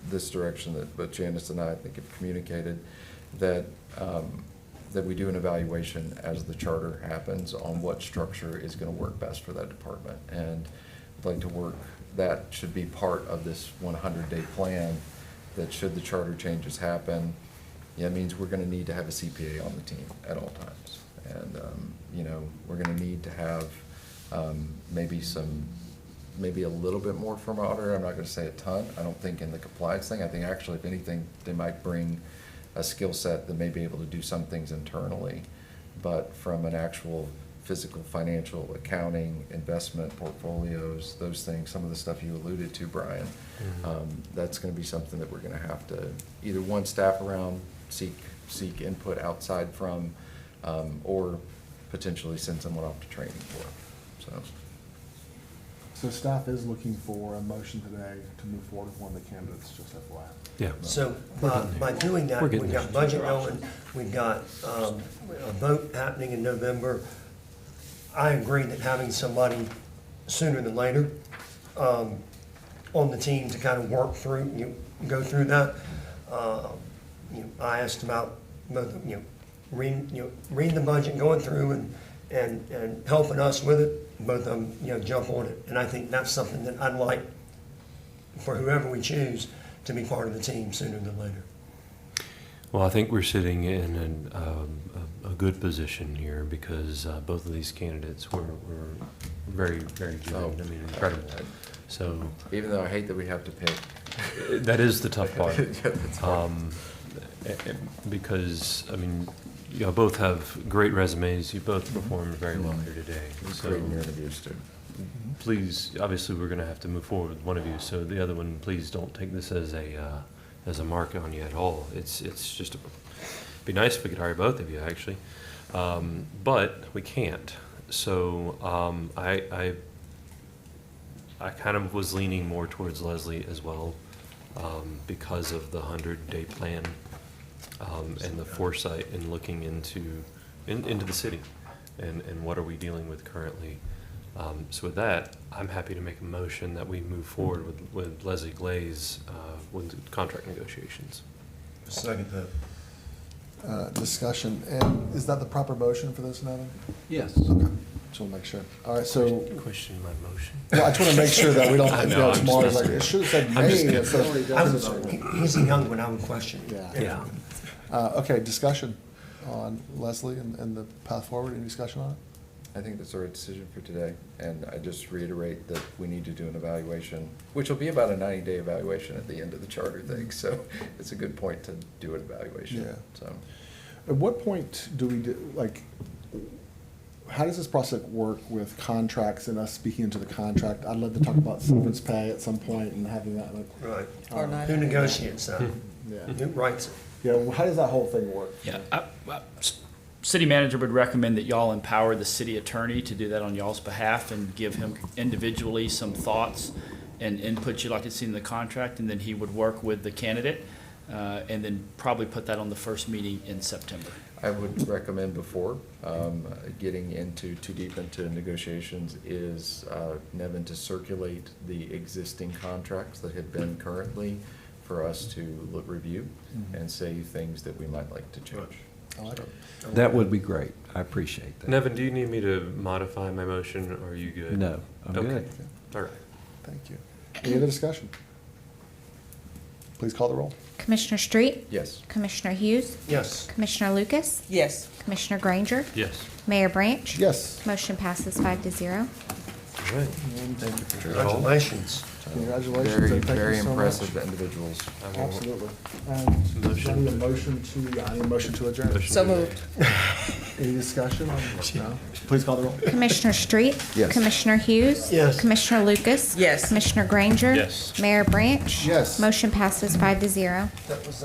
this direction that both Janice and I think have communicated, that that we do an evaluation as the charter happens on what structure is going to work best for that department. And I'd like to work, that should be part of this 100-day plan, that should the charter changes happen, yeah, it means we're gonna need to have a CPA on the team at all times. And, you know, we're gonna need to have maybe some maybe a little bit more from our auditor. I'm not gonna say a ton. I don't think in the compliance thing. I think actually, if anything, they might bring a skill set that may be able to do some things internally. But from an actual physical, financial, accounting, investment, portfolios, those things, some of the stuff you alluded to, Brian, that's gonna be something that we're gonna have to either one, staff around, seek input outside from, or potentially send someone off to training for, so. So staff is looking for a motion today to move forward with one of the candidates, just FYI. Yeah. So by doing that, We're getting we've got there. budget going, we've got a vote happening in November. I agree that having somebody sooner than later on the team to kind of work through, go through that. I asked about both, reading the budget, going through and helping us with it. Both of them, jump on it. And I think that's something that I'd like for whoever we choose to be part of the team sooner than later. Well, I think we're sitting in a good position here because both of these candidates were very, very good. Oh. I mean, incredible. So Even though I hate that we have to pick. that is the tough part. Yeah, that's hard. Because, I mean, you both have great resumes. You both performed very well here today. So Great in your interviews too. please, obviously, we're going to have to move forward with one of you. So the other one, please don't take this as a mark on you at all. It's just be nice if we could hire both of you, actually, but we can't. So I kind of was leaning more towards Leslie as well, because of the 100-day plan and the foresight in looking into the city and what are we dealing with currently. So with that, I'm happy to make a motion that we move forward with Leslie Glaze with contract negotiations. Second that. Discussion, and is that the proper motion for this, Nevin? Yes. Okay, just want to make sure. All right, so, Question my motion? well, I just want to make sure that we don't, I know, I'm just tomorrow's like, messing it with should have said I'm May just kidding. instead of. He's a young one, I would question. Yeah. Okay, discussion on Leslie and the path forward. Any discussion on it? I think that's the right decision for today, and I just reiterate that we need to do an evaluation, which will be about a 90-day evaluation at the end of the charter thing, so it's a good point to do an evaluation, Yeah. so. At what point do we do, like, how does this process work with contracts and us speaking into the contract? I'd love to talk about severance pay at some point and having that, like, Right. Or not. Who negotiates that? yeah. Who writes it? Yeah, well, how does that whole thing work? Yeah, city manager would recommend that y'all empower the city attorney to do that on y'all's behalf and give him individually some thoughts and input you'd like to see in the contract, and then he would work with the candidate, and then probably put that on the first meeting in September. I would recommend before getting too deep into negotiations is Nevin to circulate the existing contracts that have been currently for us to review and say things that we might like to change. I like it. That would be great. I appreciate that. Nevin, do you need me to modify my motion, or are you good? No, I'm Okay. good. All right. Thank you. Any other discussion? Please call the roll. Commissioner Street? Yes. Commissioner Hughes? Yes. Commissioner Lucas? Yes. Commissioner Granger? Yes. Mayor Branch? Yes. Motion passes 5-0. All right. Thank you for your Congratulations. Congratulations. Very, and thank you very so much. impressive individuals. I will- Absolutely. And do I need a motion to adjourn. Motion So to moved. Any discussion on, no? Please call the roll. Commissioner Street? Yes. Commissioner Hughes? Yes. Commissioner Lucas? Yes. Commissioner Granger? Yes. Mayor Branch? Yes. Motion passes 5-0. That was